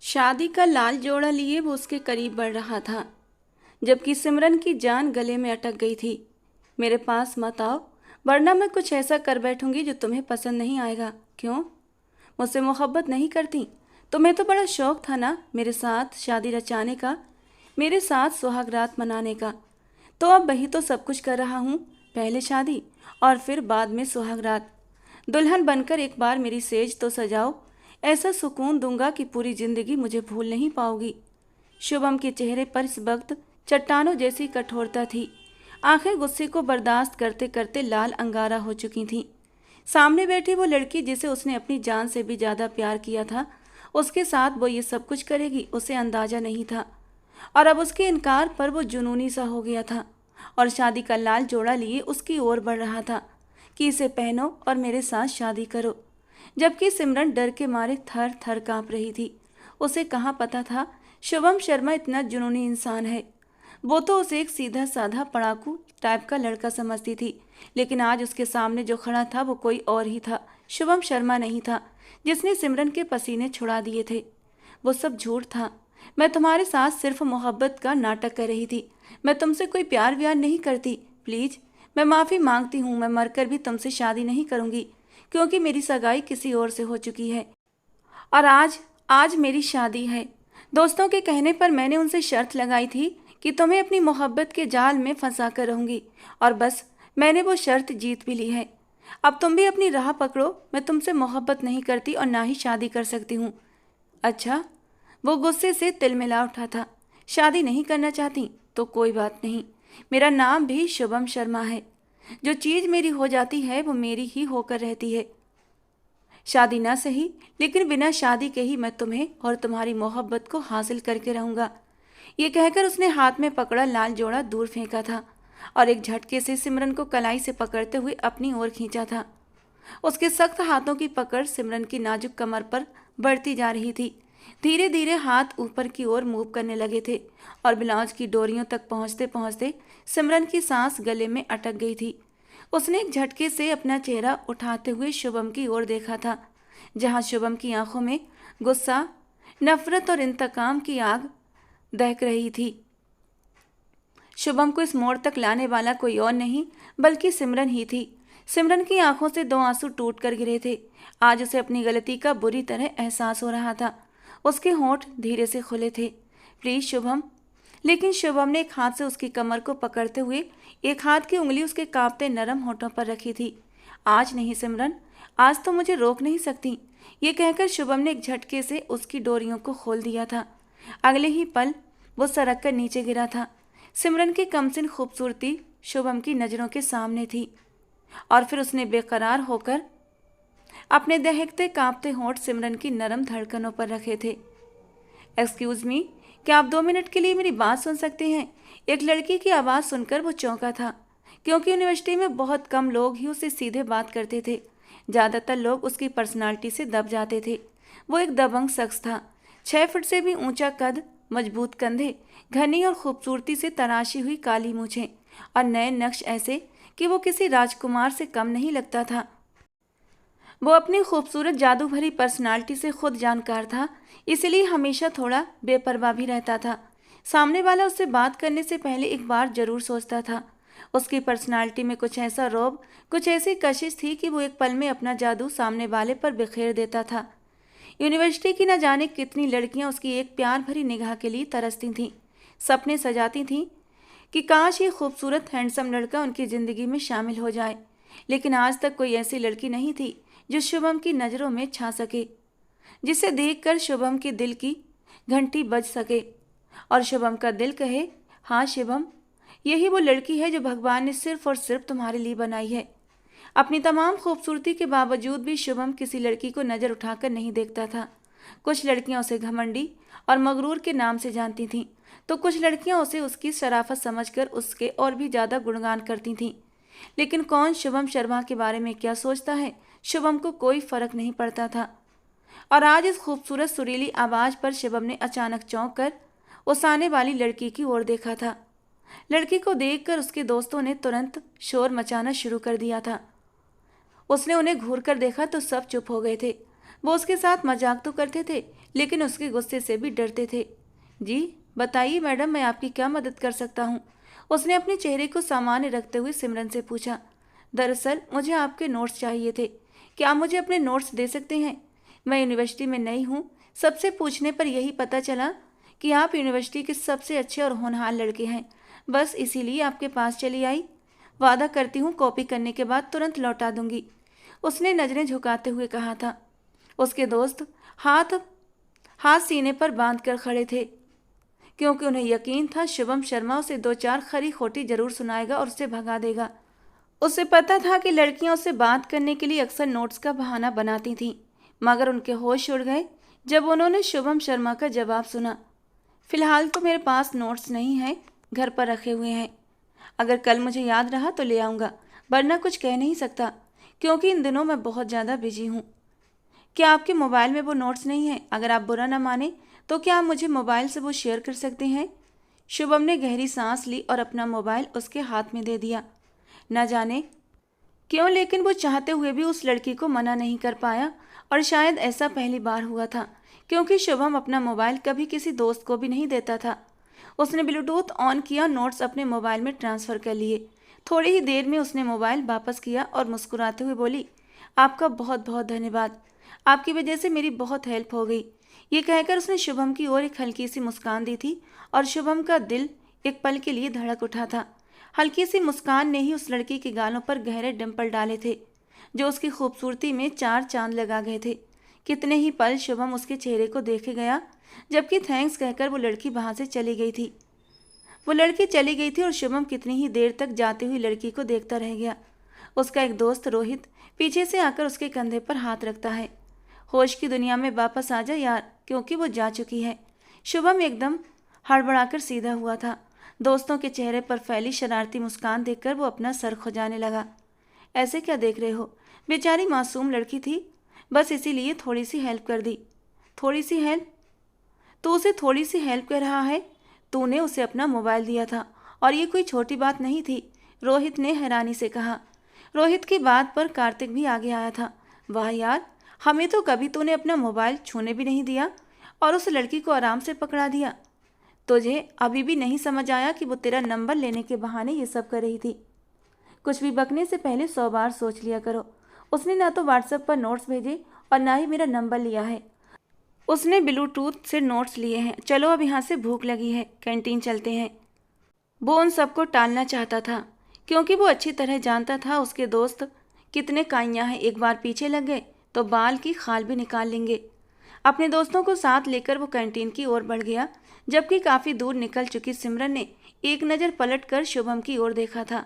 शादी का लाल जोड़ा लिए वो उसके करीब बढ़ रहा था, जबकि सिमरन की जान गले में अटक गई थी। मेरे पास मत आओ, वरना मैं कुछ ऐसा कर बैठूंगी जो तुम्हें पसंद नहीं आएगा। क्यों? मुझसे मोहब्बत नहीं करती? तुम्हें तो बड़ा शौक था ना मेरे साथ शादी रचाने का, मेरे साथ सुहाग रात मनाने का। तो अब वही तो सब कुछ कर रहा हूँ, पहले शादी और फिर बाद में सुहाग रात। दुल्हन बनकर एक बार मेरी सेज तो सजाओ, ऐसा सुकून दूंगा कि पूरी जिंदगी मुझे भूल नहीं पाओगी। शुभम के चेहरे पर इस वक्त चट्टानों जैसी कठोरता थी। आखिर गुस्से को बर्दाश्त करते करते लाल अंगारा हो चुकी थी। सामने बैठी वो लड़की जिसे उसने अपनी जान से भी ज्यादा प्यार किया था, उसके साथ वो ये सब कुछ करेगी, उसे अंदाजा नहीं था। और अब उसके इनकार पर वो जुनूनी सा हो गया था और शादी का लाल जोड़ा लिए उसकी ओर बढ़ रहा था कि इसे पहनो और मेरे साथ शादी करो। जबकि सिमरन डर के मारे थर थर कांप रही थी। उसे कहाँ पता था शुभम शर्मा इतना जुनूनी इंसान है। वो तो उसे एक सीधा साधा पढ़ाकू टाइप का लड़का समझती थी, लेकिन आज उसके सामने जो खड़ा था वो कोई और ही था, शुभम शर्मा नहीं था जिसने सिमरन के पसीने छुड़ा दिए थे। वो सब झूठ था। मैं तुम्हारे साथ सिर्फ मोहब्बत का नाटक कर रही थी। मैं तुमसे कोई प्यार व्यार नहीं करती। प्लीज, मैं माफ़ी मांगती हूँ। मैं मरकर भी तुमसे शादी नहीं करूँगी, क्योंकि मेरी सगाई किसी और से हो चुकी है और आज आज मेरी शादी है। दोस्तों के कहने पर मैंने उनसे शर्त लगाई थी कि तुम्हें अपनी मोहब्बत के जाल में फंसा कर रहूँगी, और बस मैंने वो शर्त जीत भी ली है। अब तुम भी अपनी राह पकड़ो। मैं तुमसे मोहब्बत नहीं करती और ना ही शादी कर सकती हूँ। अच्छा? वो गुस्से से तिलमिला उठा था। शादी नहीं करना चाहती तो कोई बात नहीं, मेरा नाम भी शुभम शर्मा है। जो चीज़ मेरी हो जाती है वो मेरी ही होकर रहती है। शादी ना सही, लेकिन बिना शादी के ही मैं तुम्हें और तुम्हारी मोहब्बत को हासिल करके रहूंगा। ये कहकर उसने हाथ में पकड़ा लाल जोड़ा दूर फेंका था और एक झटके से सिमरन को कलाई से पकड़ते हुए अपनी ओर खींचा था। उसके सख्त हाथों की पकड़ सिमरन की नाजुक कमर पर बढ़ती जा रही थी। धीरे धीरे हाथ ऊपर की ओर मूव करने लगे थे और ब्लाउज की डोरियों तक पहुंचते पहुंचते सिमरन की सांस गले में अटक गई थी। उसने एक झटके से अपना चेहरा उठाते हुए शुभम की ओर देखा था, जहां शुभम की आंखों में गुस्सा, नफरत और इंतकाम की आग दहक रही थी। शुभम को इस मोड़ तक लाने वाला कोई और नहीं बल्कि सिमरन ही थी। सिमरन की आंखों से दो आंसू टूट कर गिरे थे। आज उसे अपनी गलती का बुरी तरह एहसास हो रहा था। उसके होंठ धीरे से खुले थे। प्लीज शुभम। लेकिन शुभम ने एक हाथ से उसकी कमर को पकड़ते हुए एक हाथ की उंगली उसके कांपते नरम होठों पर रखी थी। आज नहीं सिमरन, आज तो मुझे रोक नहीं सकती। ये कहकर शुभम ने एक झटके से उसकी डोरियों को खोल दिया था। अगले ही पल वो सरक कर नीचे गिरा था। सिमरन की कमसिन खूबसूरती शुभम की नज़रों के सामने थी और फिर उसने बेकरार होकर अपने दहकते कांपते होंठ सिमरन की नरम धड़कनों पर रखे थे। एक्सक्यूज मी, क्या आप 2 मिनट के लिए मेरी बात सुन सकते हैं? एक लड़की की आवाज़ सुनकर वो चौंका था, क्योंकि यूनिवर्सिटी में बहुत कम लोग ही उससे सीधे बात करते थे। ज़्यादातर लोग उसकी पर्सनालिटी से दब जाते थे। वो एक दबंग शख्स था। 6 फुट से भी ऊंचा कद, मजबूत कंधे, घनी और खूबसूरती से तराशी हुई काली मूछें और नए नक्श ऐसे कि वो किसी राजकुमार से कम नहीं लगता था। वो अपनी खूबसूरत जादू भरी पर्सनालिटी से खुद जानकार था, इसलिए हमेशा थोड़ा बेपरवाह भी रहता था। सामने वाला उससे बात करने से पहले एक बार जरूर सोचता था। उसकी पर्सनालिटी में कुछ ऐसा रौब, कुछ ऐसी कशिश थी कि वो एक पल में अपना जादू सामने वाले पर बिखेर देता था। यूनिवर्सिटी की न जाने कितनी लड़कियां उसकी एक प्यार भरी निगाह के लिए तरसती थीं, सपने सजाती थीं कि काश ये खूबसूरत हैंडसम लड़का उनकी ज़िंदगी में शामिल हो जाए। लेकिन आज तक कोई ऐसी लड़की नहीं थी जो शुभम की नज़रों में छा सके, जिसे देखकर शुभम के दिल की घंटी बज सके और शुभम का दिल कहे, हाँ शिवम, यही वो लड़की है जो भगवान ने सिर्फ और सिर्फ तुम्हारे लिए बनाई है। अपनी तमाम खूबसूरती के बावजूद भी शुभम किसी लड़की को नज़र उठाकर नहीं देखता था। कुछ लड़कियां उसे घमंडी और मगरूर के नाम से जानती थीं, तो कुछ लड़कियां उसे उसकी शराफत समझकर उसके और भी ज़्यादा गुणगान करती थीं। लेकिन कौन शुभम शर्मा के बारे में क्या सोचता है, शुभम को कोई फर्क नहीं पड़ता था। और आज इस खूबसूरत सुरीली आवाज़ पर शुभम ने अचानक चौंक कर उस आने वाली लड़की की ओर देखा था। लड़की को देखकर उसके दोस्तों ने तुरंत शोर मचाना शुरू कर दिया था। उसने उन्हें घूर कर देखा तो सब चुप हो गए थे। वो उसके साथ मजाक तो करते थे, लेकिन उसके गुस्से से भी डरते थे। जी बताइए मैडम, मैं आपकी क्या मदद कर सकता हूँ? उसने अपने चेहरे को सामान्य रखते हुए सिमरन से पूछा। दरअसल मुझे आपके नोट्स चाहिए थे। क्या आप मुझे अपने नोट्स दे सकते हैं? मैं यूनिवर्सिटी में नई हूँ। सबसे पूछने पर यही पता चला कि आप यूनिवर्सिटी के सबसे अच्छे और होनहार लड़के हैं। बस इसीलिए आपके पास चली आई। वादा करती हूँ कॉपी करने के बाद तुरंत लौटा दूंगी, उसने नजरें झुकाते हुए कहा था। उसके दोस्त हाथ हाथ सीने पर बांध कर खड़े थे, क्योंकि उन्हें यकीन था शुभम शर्मा उसे दो चार खरी खोटी जरूर सुनाएगा और उसे भगा देगा। उसे पता था कि लड़कियां उससे बात करने के लिए अक्सर नोट्स का बहाना बनाती थीं, मगर उनके होश उड़ गए जब उन्होंने शुभम शर्मा का जवाब सुना। फिलहाल तो मेरे पास नोट्स नहीं है, घर पर रखे हुए हैं। अगर कल मुझे याद रहा तो ले आऊँगा, वरना कुछ कह नहीं सकता, क्योंकि इन दिनों मैं बहुत ज़्यादा बिजी हूँ। क्या आपके मोबाइल में वो नोट्स नहीं हैं? अगर आप बुरा ना माने तो क्या आप मुझे मोबाइल से वो शेयर कर सकते हैं? शुभम ने गहरी सांस ली और अपना मोबाइल उसके हाथ में दे दिया। न जाने क्यों, लेकिन वो चाहते हुए भी उस लड़की को मना नहीं कर पाया, और शायद ऐसा पहली बार हुआ था, क्योंकि शुभम अपना मोबाइल कभी किसी दोस्त को भी नहीं देता था। उसने ब्लूटूथ ऑन किया, नोट्स अपने मोबाइल में ट्रांसफ़र कर लिए। थोड़ी ही देर में उसने मोबाइल वापस किया और मुस्कुराते हुए बोली, आपका बहुत बहुत धन्यवाद। आपकी वजह से मेरी बहुत हेल्प हो गई। ये कहकर उसने शुभम की ओर एक हल्की सी मुस्कान दी थी, और शुभम का दिल एक पल के लिए धड़क उठा था। हल्की सी मुस्कान ने ही उस लड़की के गालों पर गहरे डिंपल डाले थे, जो उसकी खूबसूरती में चार चांद लगा गए थे। कितने ही पल शुभम उसके चेहरे को देखे गया, जबकि थैंक्स कहकर वो लड़की वहां से चली गई थी। वो लड़की चली गई थी और शुभम कितनी ही देर तक जाती हुई लड़की को देखता रह गया। उसका एक दोस्त रोहित पीछे से आकर उसके कंधे पर हाथ रखता है। होश की दुनिया में वापस आ जा यार, क्योंकि वो जा चुकी है। शुभम एकदम हड़बड़ाकर सीधा हुआ था। दोस्तों के चेहरे पर फैली शरारती मुस्कान देखकर वो अपना सर खुजाने लगा। ऐसे क्या देख रहे हो? बेचारी मासूम लड़की थी, बस इसीलिए थोड़ी सी हेल्प कर दी। थोड़ी सी हेल्प? तो उसे थोड़ी सी हेल्प कर रहा है? तूने उसे अपना मोबाइल दिया था, और ये कोई छोटी बात नहीं थी, रोहित ने हैरानी से कहा। रोहित की बात पर कार्तिक भी आगे आया था। वाह यार, हमें तो कभी तूने अपना मोबाइल छूने भी नहीं दिया, और उस लड़की को आराम से पकड़ा दिया। तुझे अभी भी नहीं समझ आया कि वो तेरा नंबर लेने के बहाने ये सब कर रही थी? कुछ भी बकने से पहले 100 बार सोच लिया करो। उसने ना तो व्हाट्सएप पर नोट्स भेजे और ना ही मेरा नंबर लिया है। उसने ब्लूटूथ से नोट्स लिए हैं। चलो अब यहाँ से भूख लगी है, कैंटीन चलते हैं। वो उन सबको टालना चाहता था, क्योंकि वो अच्छी तरह जानता था उसके दोस्त कितने काइयाँ हैं। एक बार पीछे लग गए तो बाल की खाल भी निकाल लेंगे। अपने दोस्तों को साथ लेकर वो कैंटीन की ओर बढ़ गया, जबकि काफ़ी दूर निकल चुकी सिमरन ने एक नज़र पलट कर शुभम की ओर देखा था,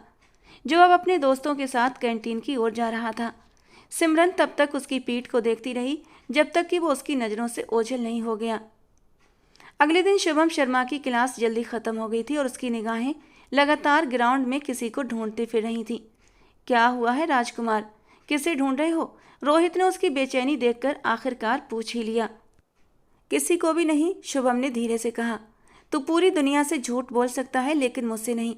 जो अब अपने दोस्तों के साथ कैंटीन की ओर जा रहा था। सिमरन तब तक उसकी पीठ को देखती रही जब तक कि वो उसकी नज़रों से ओझल नहीं हो गया। अगले दिन शुभम शर्मा की क्लास जल्दी ख़त्म हो गई थी और उसकी निगाहें लगातार ग्राउंड में किसी को ढूंढती फिर रही थी। क्या हुआ है राजकुमार, किसे ढूंढ रहे हो? रोहित ने उसकी बेचैनी देखकर आखिरकार पूछ ही लिया। किसी को भी नहीं, शुभम ने धीरे से कहा। तू पूरी दुनिया से झूठ बोल सकता है, लेकिन मुझसे नहीं।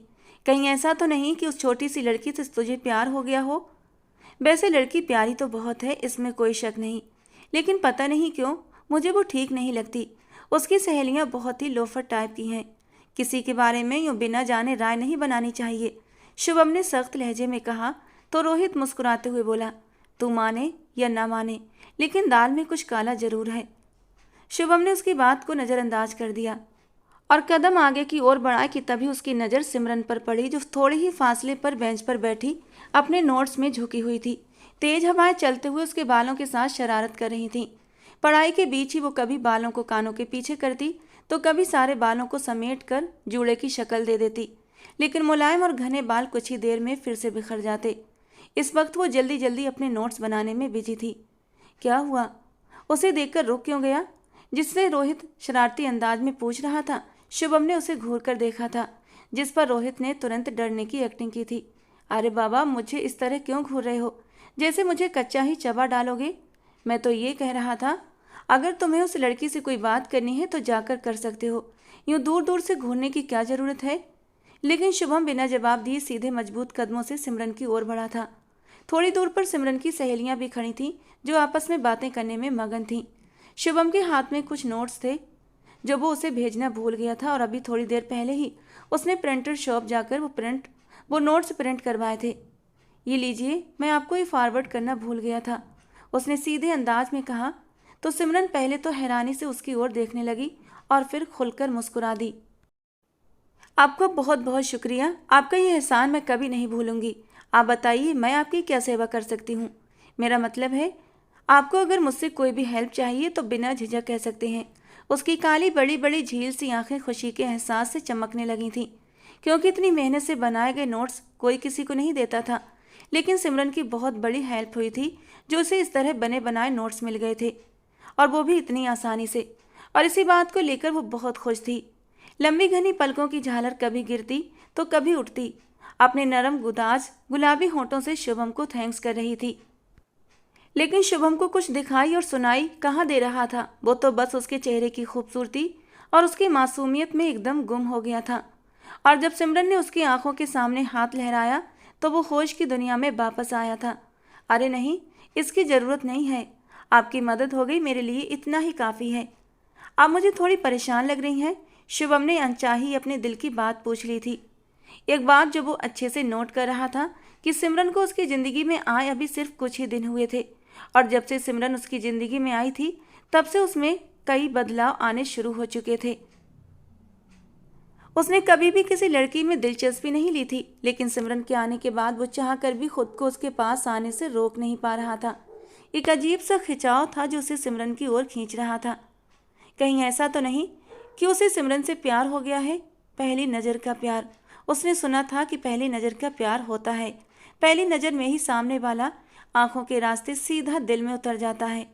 कहीं ऐसा तो नहीं कि उस छोटी सी लड़की से तुझे प्यार हो गया हो? वैसे लड़की प्यारी तो बहुत है, इसमें कोई शक नहीं, लेकिन पता नहीं क्यों मुझे वो ठीक नहीं लगती। उसकी सहेलियां बहुत ही लोफर टाइप की हैं। किसी के बारे में यूँ बिना जाने राय नहीं बनानी चाहिए, शुभम ने सख्त लहजे में कहा। तो रोहित मुस्कुराते हुए बोला, तू माने या ना माने, लेकिन दाल में कुछ काला जरूर है। शुभम ने उसकी बात को नज़रअंदाज कर दिया और कदम आगे की ओर बढ़ाया कि तभी उसकी नज़र सिमरन पर पड़ी, जो थोड़े ही फासले पर बेंच पर बैठी अपने नोट्स में झुकी हुई थी। तेज हवाएं चलते हुए उसके बालों के साथ शरारत कर रही थीं। पढ़ाई के बीच ही वो कभी बालों को कानों के पीछे करती, तो कभी सारे बालों को समेट कर जूड़े की शक्ल दे देती, लेकिन मुलायम और घने बाल कुछ ही देर में फिर से बिखर जाते। इस वक्त वो जल्दी जल्दी अपने नोट्स बनाने में बिजी थी। क्या हुआ? उसे देखकर रुक क्यों गया? जिससे रोहित शरारती अंदाज में पूछ रहा था, शुभम ने उसे घूर कर देखा था, जिस पर रोहित ने तुरंत डरने की एक्टिंग की थी। अरे बाबा, मुझे इस तरह क्यों घूर रहे हो, जैसे मुझे कच्चा ही चबा डालोगे? मैं तो ये कह रहा था, अगर तुम्हें उस लड़की से कोई बात करनी है तो जाकर कर सकते हो, यूँ दूर दूर से घूरने की क्या ज़रूरत है? लेकिन शुभम बिना जवाब दिए सीधे मजबूत कदमों से सिमरन की ओर बढ़ा था। थोड़ी दूर पर सिमरन की सहेलियां भी खड़ी थीं, जो आपस में बातें करने में मगन थीं। शुभम के हाथ में कुछ नोट्स थे जो वो उसे भेजना भूल गया था, और अभी थोड़ी देर पहले ही उसने प्रिंटर शॉप जाकर वो नोट्स प्रिंट करवाए थे। ये लीजिए, मैं आपको ये फॉरवर्ड करना भूल गया था, उसने सीधे अंदाज में कहा। तो सिमरन पहले तो हैरानी से उसकी ओर देखने लगी और फिर खुलकर मुस्कुरा दी। आपका बहुत बहुत शुक्रिया, आपका ये एहसान मैं कभी नहीं भूलूंगी। आप बताइए, मैं आपकी क्या सेवा कर सकती हूँ? मेरा मतलब है, आपको अगर मुझसे कोई भी हेल्प चाहिए तो बिना झिझक कह सकते हैं। उसकी काली बड़ी बड़ी झील सी आंखें खुशी के एहसास से चमकने लगी थीं, क्योंकि इतनी मेहनत से बनाए गए नोट्स कोई किसी को नहीं देता था। लेकिन सिमरन की बहुत बड़ी हेल्प हुई थी, जो उसे इस तरह बने बनाए नोट्स मिल गए थे, और वो भी इतनी आसानी से। और इसी बात को लेकर वो बहुत खुश थी। लंबी घनी पलकों की झालर कभी गिरती तो कभी उठती, अपने नरम गुदाज गुलाबी होंठों से शुभम को थैंक्स कर रही थी। लेकिन शुभम को कुछ दिखाई और सुनाई कहाँ दे रहा था। वो तो बस उसके चेहरे की खूबसूरती और उसकी मासूमियत में एकदम गुम हो गया था। और जब सिमरन ने उसकी आंखों के सामने हाथ लहराया तो वो होश की दुनिया में वापस आया था। अरे नहीं, इसकी ज़रूरत नहीं है, आपकी मदद हो गई, मेरे लिए इतना ही काफ़ी है। आप मुझे थोड़ी परेशान लग रही हैं, शुभम ने अनचाही अपने दिल की बात पूछ ली थी। एक बात जो वो अच्छे से नोट कर रहा था कि सिमरन को उसकी ज़िंदगी में आए अभी सिर्फ कुछ ही दिन हुए थे, और जब से सिमरन उसकी ज़िंदगी में आई थी तब से उसमें कई बदलाव आने शुरू हो चुके थे। उसने कभी भी किसी लड़की में दिलचस्पी नहीं ली थी, लेकिन सिमरन के आने के बाद वो चाहकर भी खुद को उसके पास आने से रोक नहीं पा रहा था। एक अजीब सा खिंचाव था जो उसे सिमरन की ओर खींच रहा था। कहीं ऐसा तो नहीं कि उसे सिमरन से प्यार हो गया है? पहली नज़र का प्यार, उसने सुना था कि पहली नज़र का प्यार होता है। पहली नज़र में ही सामने वाला आंखों के रास्ते सीधा दिल में उतर जाता है।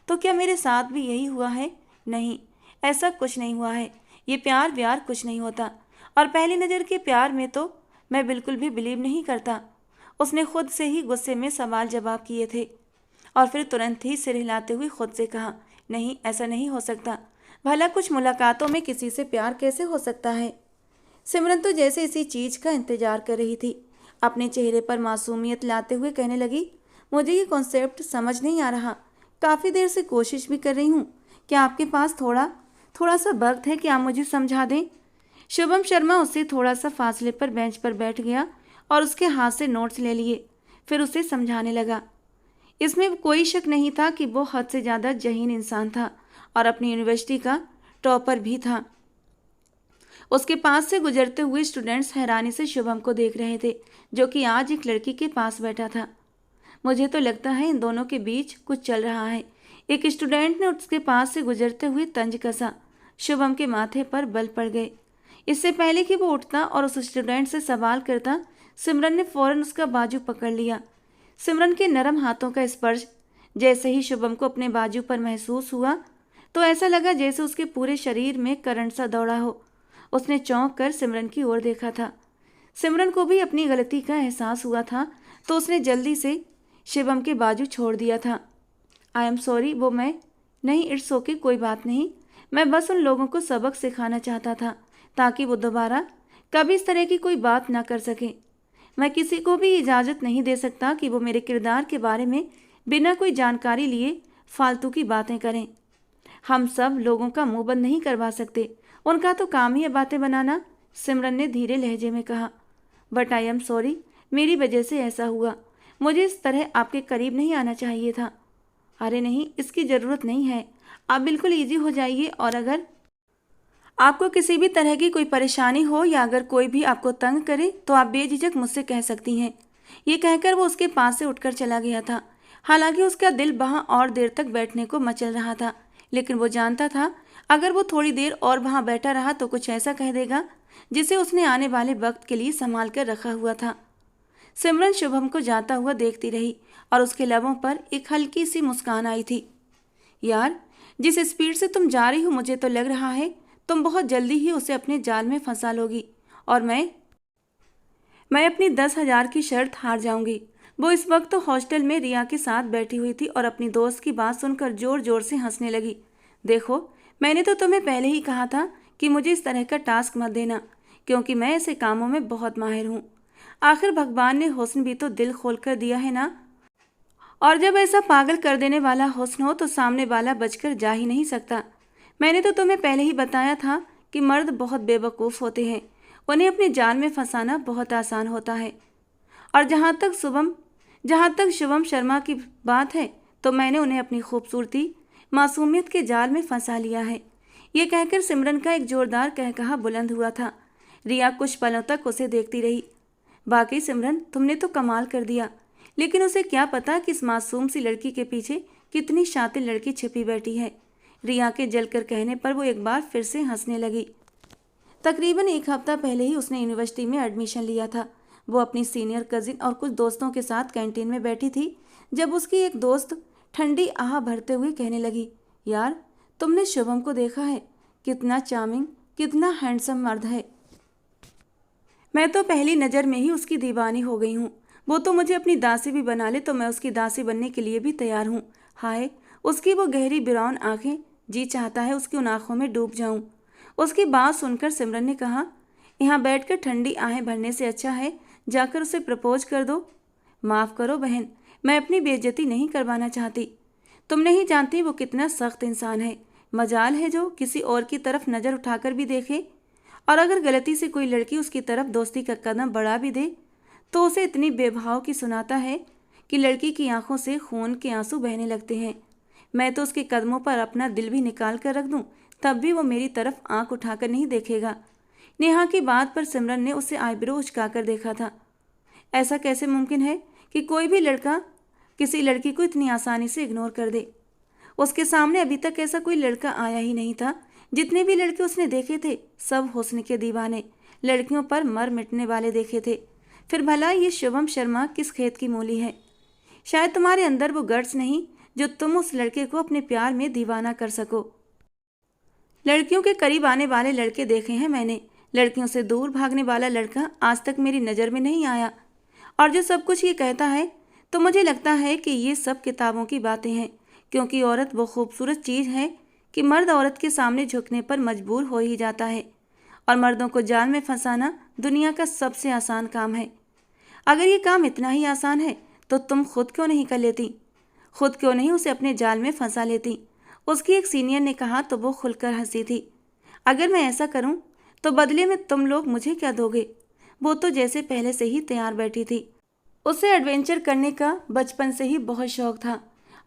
तो क्या मेरे साथ भी यही हुआ है? नहीं, ऐसा कुछ नहीं हुआ है। ये प्यार व्यार कुछ नहीं होता, और पहली नज़र के प्यार में तो मैं बिल्कुल भी बिलीव नहीं करता। उसने खुद से ही गुस्से में सवाल जवाब किए थे, और फिर तुरंत ही सिर हिलाते हुए खुद से कहा, नहीं, ऐसा नहीं हो सकता। भला कुछ मुलाकातों में किसी से प्यार कैसे हो सकता है? सिमरन तो जैसे इसी चीज़ का इंतजार कर रही थी। अपने चेहरे पर मासूमियत लाते हुए कहने लगी, मुझे ये कॉन्सेप्ट समझ नहीं आ रहा। काफ़ी देर से कोशिश भी कर रही हूँ। क्या आपके पास थोड़ा सा वक्त है कि आप मुझे समझा दें? शुभम शर्मा उससे थोड़ा सा फासले पर बेंच पर बैठ गया और उसके हाथ से नोट्स ले लिए। फिर उसे समझाने लगा। इसमें कोई शक नहीं था कि वो हद से ज़्यादा जहीन इंसान था और अपनी यूनिवर्सिटी का टॉपर भी था। उसके पास से गुजरते हुए स्टूडेंट्स हैरानी से शुभम को देख रहे थे, जो कि आज एक लड़की के पास बैठा था। मुझे तो लगता है इन दोनों के बीच कुछ चल रहा है, एक स्टूडेंट ने उसके पास से गुजरते हुए तंज कसा। शुभम के माथे पर बल पड़ गए। इससे पहले कि वो उठता और उस स्टूडेंट से सवाल करता, सिमरन ने फौरन उसका बाजू पकड़ लिया। सिमरन के नरम हाथों का स्पर्श जैसे ही शुभम को अपने बाजू पर महसूस हुआ तो ऐसा लगा जैसे उसके पूरे शरीर में करंट सा दौड़ा हो। उसने चौंक कर सिमरन की ओर देखा था। सिमरन को भी अपनी गलती का एहसास हुआ था, तो उसने जल्दी से शिवम के बाजू छोड़ दिया था। आई एम सॉरी, वो मैं नहीं, इट्स ओके, कोई बात नहीं। मैं बस उन लोगों को सबक सिखाना चाहता था ताकि वो दोबारा कभी इस तरह की कोई बात ना कर सके। मैं किसी को भी इजाज़त नहीं दे सकता कि वो मेरे किरदार के बारे में बिना कोई जानकारी लिए फालतू की बातें करें। हम सब लोगों का मुंह बंद नहीं करवा सकते, उनका तो काम ही है बातें बनाना, सिमरन ने धीरे लहजे में कहा। बट आई एम सॉरी, मेरी वजह से ऐसा हुआ। मुझे इस तरह आपके करीब नहीं आना चाहिए था। अरे नहीं, इसकी ज़रूरत नहीं है, आप बिल्कुल ईजी हो जाइए, और अगर आपको किसी भी तरह की कोई परेशानी हो या अगर कोई भी आपको तंग करे तो आप बेझिझक मुझसे कह सकती हैं। ये कहकर वो उसके पास से उठकर चला गया था। हालांकि उसका दिल वहाँ और देर तक बैठने को मचल रहा था, लेकिन वो जानता था अगर वो थोड़ी देर और वहाँ बैठा रहा तो कुछ ऐसा कह देगा जिसे उसने आने वाले वक्त के लिए संभाल कर रखा हुआ था। सिमरन शुभम को जाता हुआ देखती रही और उसके लबों पर एक हल्की सी मुस्कान आई थी। यार, जिस स्पीड से तुम जा रही हो मुझे तो लग रहा है तुम बहुत जल्दी ही उसे अपने जाल में फंसा लोगी, और मैं अपनी 10,000 की शर्त हार जाऊंगी। वो इस वक्त तो हॉस्टल में रिया के साथ बैठी हुई थी और अपनी दोस्त की बात सुनकर जोर जोर से हंसने लगी। देखो, मैंने तो तुम्हें पहले ही कहा था कि मुझे इस तरह का टास्क मत देना, क्योंकि मैं ऐसे कामों में बहुत माहिर हूँ। आखिर भगवान ने हुस्न भी तो दिल खोल कर दिया है ना। और जब ऐसा पागल कर देने वाला हुस्न हो तो सामने वाला बचकर जा ही नहीं सकता। मैंने तो तुम्हें पहले ही बताया था कि मर्द बहुत बेवकूफ़ होते हैं, उन्हें अपने जाल में फंसाना बहुत आसान होता है। और जहाँ तक शुभम शर्मा की बात है तो मैंने उन्हें अपनी खूबसूरती मासूमियत के जाल में फंसा लिया है। ये कहकर सिमरन का एक जोरदार कहकहा बुलंद हुआ था। रिया कुछ पलों तक उसे देखती रही। बाकी सिमरन, तुमने तो कमाल कर दिया। लेकिन उसे क्या पता कि इस मासूम सी लड़की के पीछे कितनी शातिर लड़की छिपी बैठी है। रिया के जलकर कहने पर वो एक बार फिर से हंसने लगी। तकरीबन एक हफ्ता पहले ही उसने यूनिवर्सिटी में एडमिशन लिया था। वो अपनी सीनियर कजिन और कुछ दोस्तों के साथ कैंटीन में बैठी थी जब उसकी एक दोस्त ठंडी आह भरते हुए कहने लगी, यार तुमने शुभम को देखा है? कितना चार्मिंग, कितना हैंडसम मर्द है। मैं तो पहली नज़र में ही उसकी दीवानी हो गई हूँ। वो तो मुझे अपनी दासी भी बना ले तो मैं उसकी दासी बनने के लिए भी तैयार हूँ। हाय, उसकी वो गहरी ब्राउन आंखें, जी चाहता है उसकी उन आंखों में डूब जाऊं। उसकी बात सुनकर सिमरन ने कहा, यहाँ बैठकर ठंडी आहें भरने से अच्छा है जाकर उसे प्रपोज कर दो। माफ़ करो बहन, मैं अपनी बेइज्जती नहीं करवाना चाहती। तुम नहीं जानती वो कितना सख्त इंसान है। मजाल है जो किसी और की तरफ नज़र उठाकर भी देखे, और अगर गलती से कोई लड़की उसकी तरफ दोस्ती का कदम बढ़ा भी दे तो उसे इतनी बेभाव की सुनाता है कि लड़की की आंखों से खून के आंसू बहने लगते हैं। मैं तो उसके कदमों पर अपना दिल भी निकाल कर रख दूं, तब भी वो मेरी तरफ आंख उठाकर नहीं देखेगा। नेहा की बात पर सिमरन ने उसे आईब्रो उचकाकर देखा था। ऐसा कैसे मुमकिन है कि कोई भी लड़का किसी लड़की को इतनी आसानी से इग्नोर कर दे? उसके सामने अभी तक ऐसा कोई लड़का आया ही नहीं था। जितने भी लड़के उसने देखे थे सब हुस्न के दीवाने, लड़कियों पर मर मिटने वाले देखे थे। फिर भला ये शुभम शर्मा किस खेत की मूली है? शायद तुम्हारे अंदर वो गट्स नहीं जो तुम उस लड़के को अपने प्यार में दीवाना कर सको। लड़कियों के करीब आने वाले लड़के देखे हैं मैंने, लड़कियों से दूर भागने वाला लड़का आज तक मेरी नज़र में नहीं आया। और जो सब कुछ ये कहता है तो मुझे लगता है कि ये सब किताबों की बातें हैं, क्योंकि औरत वो खूबसूरत चीज़ है कि मर्द औरत के सामने झुकने पर मजबूर हो ही जाता है। और मर्दों को जाल में फंसाना दुनिया का सबसे आसान काम है। अगर ये काम इतना ही आसान है तो तुम खुद क्यों नहीं कर लेती? खुद क्यों नहीं उसे अपने जाल में फंसा लेती? उसकी एक सीनियर ने कहा तो वो खुलकर हंसी थी। अगर मैं ऐसा करूं तो बदले में तुम लोग मुझे क्या दोगे? वो तो जैसे पहले से ही तैयार बैठी थी। उसे एडवेंचर करने का बचपन से ही बहुत शौक था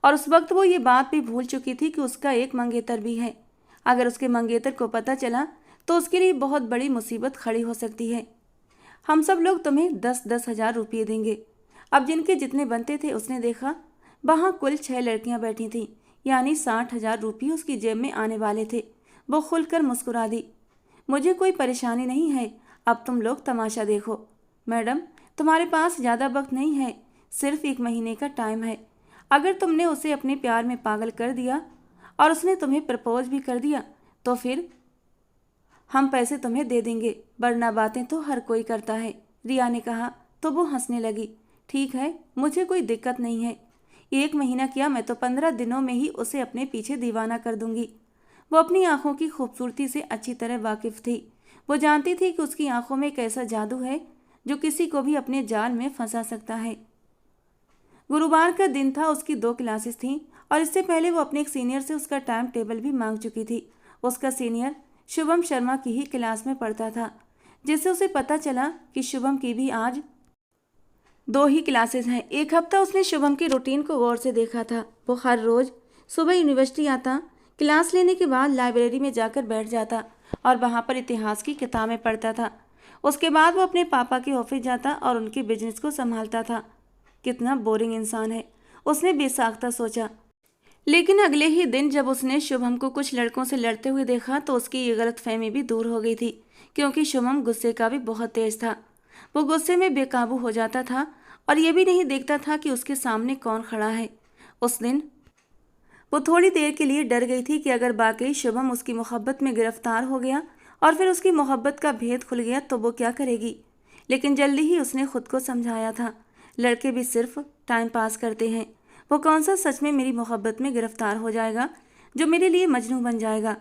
और उस वक्त वो ये बात भी भूल चुकी थी कि उसका एक मंगेतर भी है। अगर उसके मंगेतर को पता चला तो उसके लिए बहुत बड़ी मुसीबत खड़ी हो सकती है। हम सब लोग तुम्हें 10-10 हज़ार रुपये देंगे। अब जिनके जितने बनते थे उसने देखा, वहाँ कुल 6 लड़कियाँ बैठी थीं, यानी 60,000 रुपये उसकी जेब में आने वाले थे। वो खुलकर मुस्कुरा दी। मुझे कोई परेशानी नहीं है, अब तुम लोग तमाशा देखो। मैडम, तुम्हारे पास ज़्यादा वक्त नहीं है, सिर्फ 1 महीने का टाइम है। अगर तुमने उसे अपने प्यार में पागल कर दिया और उसने तुम्हें प्रपोज भी कर दिया तो फिर हम पैसे तुम्हें दे देंगे, वरना बातें तो हर कोई करता है। रिया ने कहा तो वो हंसने लगी। ठीक है, मुझे कोई दिक्कत नहीं है। 1 महीना क्या, मैं तो 15 दिनों में ही उसे अपने पीछे दीवाना कर दूंगी। वो अपनी आंखों की खूबसूरती से अच्छी तरह वाकिफ थी। वो जानती थी कि उसकी आंखों में एक ऐसा जादू है जो किसी को भी अपने जाल में फंसा सकता है। गुरुवार का दिन था, उसकी 2 क्लासेस थीं और इससे पहले वो अपने एक सीनियर से उसका टाइम टेबल भी मांग चुकी थी। उसका सीनियर शुभम शर्मा की ही क्लास में पढ़ता था, जिससे उसे पता चला कि शुभम की भी आज 2 ही क्लासेस हैं। एक हफ्ता उसने शुभम की रूटीन को गौर से देखा था। वो हर रोज़ सुबह यूनिवर्सिटी आता, क्लास लेने के बाद लाइब्रेरी में जाकर बैठ जाता और वहाँ पर इतिहास की किताबें पढ़ता था। उसके बाद वो अपने पापा के ऑफिस जाता और उनके बिजनेस को संभालता था। कितना बोरिंग इंसान है, उसने बेसाख्ता सोचा। लेकिन अगले ही दिन जब उसने शुभम को कुछ लड़कों से लड़ते हुए देखा तो उसकी ये गलतफहमी भी दूर हो गई थी, क्योंकि शुभम गुस्से का भी बहुत तेज था। वो गुस्से में बेकाबू हो जाता था और ये भी नहीं देखता था कि उसके सामने कौन खड़ा है। उस दिन वो थोड़ी देर के लिए डर गई थी कि अगर वाकई शुभम उसकी मोहब्बत में गिरफ्तार हो गया और फिर उसकी मोहब्बत का भेद खुल गया तो वो क्या करेगी। लेकिन जल्दी ही उसने खुद को समझाया था, लड़के भी सिर्फ टाइम पास करते हैं। वो कौन सा सच में मेरी मोहब्बत में गिरफ्तार हो जाएगा जो मेरे लिए मजनू बन जाएगा।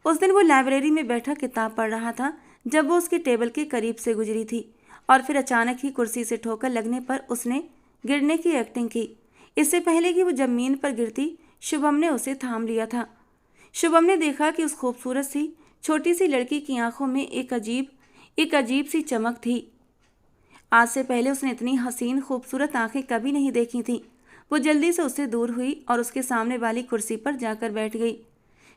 उस दिन वो लाइब्रेरी में बैठा किताब पढ़ रहा था जब वो उसके टेबल के करीब से गुजरी थी और फिर अचानक ही कुर्सी से ठोकर लगने पर उसने गिरने की एक्टिंग की। इससे पहले कि वो जमीन पर गिरती, शुभम ने उसे थाम लिया था। शुभम ने देखा कि उस खूबसूरत सी छोटी सी लड़की की आंखों में एक अजीब सी चमक थी। आज से पहले उसने इतनी हसीन खूबसूरत आंखें कभी नहीं देखी थीं। वो जल्दी से उससे दूर हुई और उसके सामने वाली कुर्सी पर जाकर बैठ गई।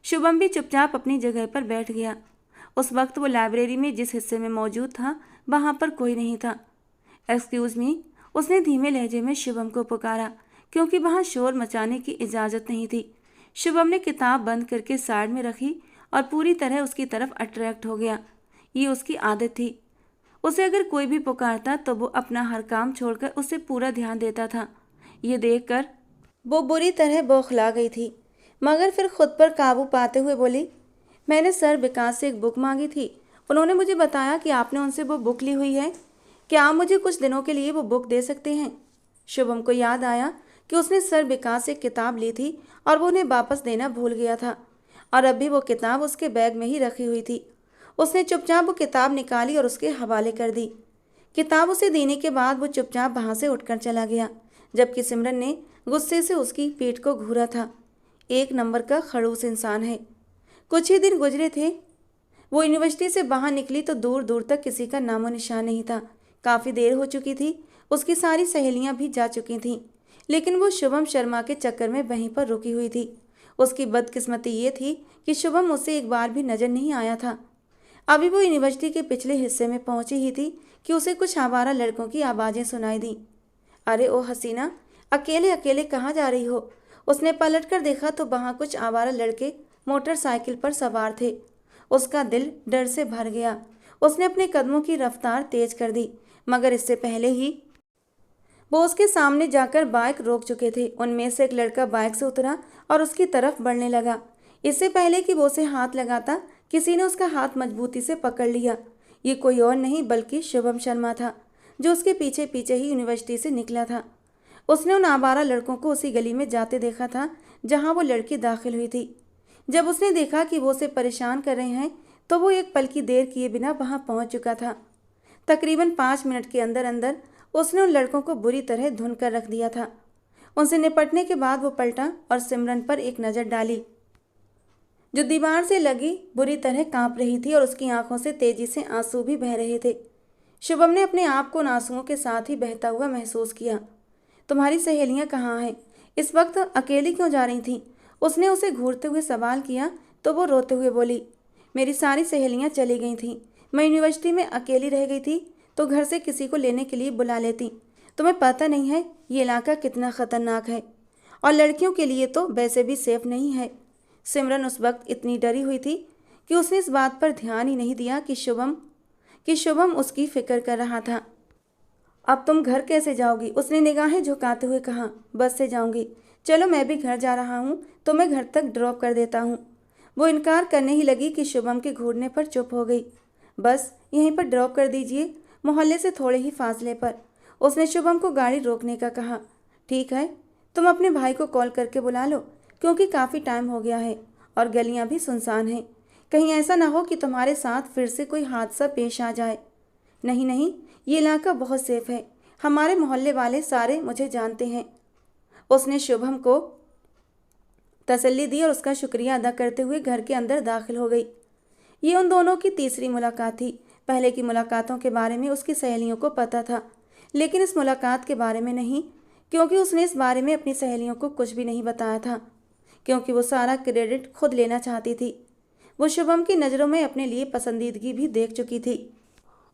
शुभम भी चुपचाप अपनी जगह पर बैठ गया। उस वक्त वो लाइब्रेरी में जिस हिस्से में मौजूद था वहां पर कोई नहीं था। एक्सक्यूज मी, उसने धीमे लहजे में शुभम को पुकारा, क्योंकि वहां शोर मचाने की इजाज़त नहीं थी। शुभम ने किताब बंद करके साइड में रखी और पूरी तरह उसकी तरफ अट्रैक्ट हो गया। ये उसकी आदत थी। उसे अगर कोई भी पुकारता तो वो अपना हर काम छोड़कर उसे पूरा ध्यान देता था। ये देखकर वो बुरी तरह बौखला गई थी, मगर फिर खुद पर काबू पाते हुए बोली, मैंने सर विकास से एक बुक मांगी थी। उन्होंने मुझे बताया कि आपने उनसे वो बुक ली हुई है। क्या आप मुझे कुछ दिनों के लिए वो बुक दे सकते हैं? शुभम को याद आया कि उसने सर विकास से एक किताब ली थी और वो उन्हें वापस देना भूल गया था, और अभी वो किताब उसके बैग में ही रखी हुई थी। उसने चुपचाप वो किताब निकाली और उसके हवाले कर दी। किताब उसे देने के बाद वो चुपचाप वहाँ से उठकर चला गया, जबकि सिमरन ने गुस्से से उसकी पीठ को घूरा था। एक नंबर का खड़ूस इंसान है। कुछ ही दिन गुजरे थे। वो यूनिवर्सिटी से बाहर निकली तो दूर दूर तक किसी का नामो निशान नहीं था। काफ़ी देर हो चुकी थी। उसकी सारी सहेलियां भी जा चुकी थीं, लेकिन वो शुभम शर्मा के चक्कर में वहीं पर रुकी हुई थी। उसकी बदकिस्मती ये थी कि शुभम उसे एक बार भी नजर नहीं आया था। अभी वो यूनिवर्सिटी के पिछले हिस्से में पहुंची ही थी कि उसे कुछ आवारा लड़कों की आवाज़ें सुनाई दी। अरे ओ हसीना, अकेले अकेले कहाँ जा रही हो? उसने पलट कर देखा तो वहाँ कुछ आवारा लड़के मोटरसाइकिल पर सवार थे। उसका दिल डर से भर गया। उसने अपने कदमों की रफ्तार तेज कर दी, मगर इससे पहले ही वो उसके सामने जाकर बाइक रोक चुके थे। उनमें से एक लड़का बाइक से उतरा और उसकी तरफ बढ़ने लगा। इससे पहले कि वो उसे हाथ लगाता, किसी ने उसका हाथ मजबूती से पकड़ लिया। ये कोई और नहीं बल्कि शुभम शर्मा था, जो उसके पीछे पीछे ही यूनिवर्सिटी से निकला था। उसने उन आवारा लड़कों को उसी गली में जाते देखा था जहां वो लड़की दाखिल हुई थी। जब उसने देखा कि वो उसे परेशान कर रहे हैं तो वो एक पल की देर किए बिना वहां पहुंच चुका था। तकरीबन 5 मिनट के अंदर अंदर उसने उन लड़कों को बुरी तरह धुन कर रख दिया था। उनसे निपटने के बाद वो पलटा और सिमरन पर एक नज़र डाली, जो दीवार से लगी बुरी तरह कांप रही थी और उसकी आंखों से तेजी से आंसू भी बह रहे थे। शुभम ने अपने आप को उन आंसुओं के साथ ही बहता हुआ महसूस किया। तुम्हारी सहेलियां कहाँ हैं? इस वक्त अकेली क्यों जा रही थीं? उसने उसे घूरते हुए सवाल किया तो वो रोते हुए बोली, मेरी सारी सहेलियां चली गई थीं। मैं यूनिवर्सिटी में अकेली रह गई थी तो घर से किसी को लेने के लिए बुला लेती। तुम्हें पता नहीं है ये इलाका कितना ख़तरनाक है, और लड़कियों के लिए तो वैसे भी सेफ नहीं है। सिमरन उस वक्त इतनी डरी हुई थी कि उसने इस बात पर ध्यान ही नहीं दिया कि शुभम उसकी फिक्र कर रहा था। अब तुम घर कैसे जाओगी? उसने निगाहें झुकाते हुए कहा। बस से जाऊंगी। चलो मैं भी घर जा रहा हूँ, तो मैं घर तक ड्रॉप कर देता हूँ। वो इनकार करने ही लगी कि शुभम के घूरने पर चुप हो गई। बस यहीं पर ड्रॉप कर दीजिए, मोहल्ले से थोड़े ही फासले पर। उसने शुभम को गाड़ी रोकने का कहा। ठीक है, तुम अपने भाई को कॉल करके बुला लो, क्योंकि काफ़ी टाइम हो गया है और गलियां भी सुनसान हैं। कहीं ऐसा ना हो कि तुम्हारे साथ फिर से कोई हादसा पेश आ जाए। नहीं नहीं, ये इलाका बहुत सेफ है। हमारे मोहल्ले वाले सारे मुझे जानते हैं। उसने शुभम को तसल्ली दी और उसका शुक्रिया अदा करते हुए घर के अंदर दाखिल हो गई। ये उन दोनों की तीसरी मुलाकात थी। पहले की मुलाकातों के बारे में उसकी सहेलियों को पता था, लेकिन इस मुलाकात के बारे में नहीं, क्योंकि उसने इस बारे में अपनी सहेलियों को कुछ भी नहीं बताया था, क्योंकि वो सारा क्रेडिट खुद लेना चाहती थी। वो शुभम की नज़रों में अपने लिए पसंदीदगी भी देख चुकी थी,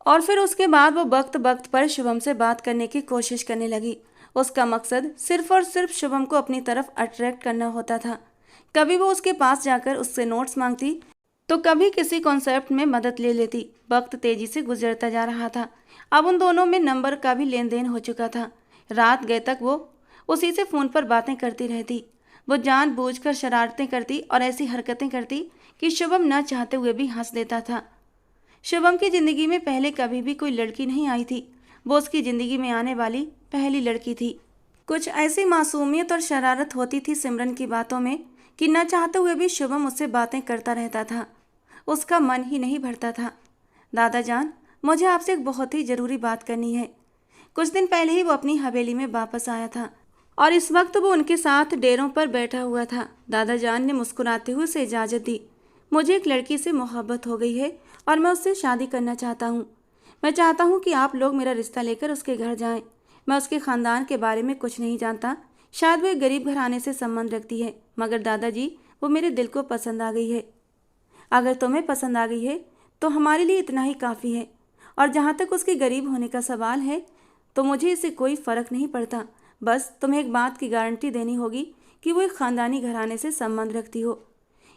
और फिर उसके बाद वो वक्त वक्त पर शुभम से बात करने की कोशिश करने लगी। उसका मकसद सिर्फ और सिर्फ शुभम को अपनी तरफ अट्रैक्ट करना होता था। कभी वो उसके पास जाकर उससे नोट्स मांगती, तो कभी किसी कॉन्सेप्ट में मदद ले लेती। वक्त तेजी से गुजरता जा रहा था। अब उन दोनों में नंबर का भी लेन देन हो चुका था। रात गए तक वो उसी से फ़ोन पर बातें करती रहती। वो जानबूझकर शरारतें करती और ऐसी हरकतें करती कि शुभम न चाहते हुए भी हंस देता था। शुभम की ज़िंदगी में पहले कभी भी कोई लड़की नहीं आई थी। वो उसकी ज़िंदगी में आने वाली पहली लड़की थी। कुछ ऐसी मासूमियत और शरारत होती थी सिमरन की बातों में कि न चाहते हुए भी शुभम उससे बातें करता रहता था। उसका मन ही नहीं भरता था। दादा जान, मुझे आपसे एक बहुत ही ज़रूरी बात करनी है। कुछ दिन पहले ही वो अपनी हवेली में वापस आया था और इस वक्त वो उनके साथ डेरों पर बैठा हुआ था। दादा जान ने मुस्कुराते हुए उसे इजाज़त दी। मुझे एक लड़की से मोहब्बत हो गई है और मैं उससे शादी करना चाहता हूँ। मैं चाहता हूँ कि आप लोग मेरा रिश्ता लेकर उसके घर जाएं। मैं उसके ख़ानदान के बारे में कुछ नहीं जानता। शायद वो एक गरीब घराने से संबंध रखती है, मगर दादाजी वो मेरे दिल को पसंद आ गई है। अगर तुम्हें पसंद आ गई है तो हमारे लिए इतना ही काफ़ी है। और जहाँ तक उसके गरीब होने का सवाल है तो मुझे इससे कोई फ़र्क नहीं पड़ता। बस तुम्हें एक बात की गारंटी देनी होगी कि वो एक ख़ानदानी घराने से संबंध रखती हो।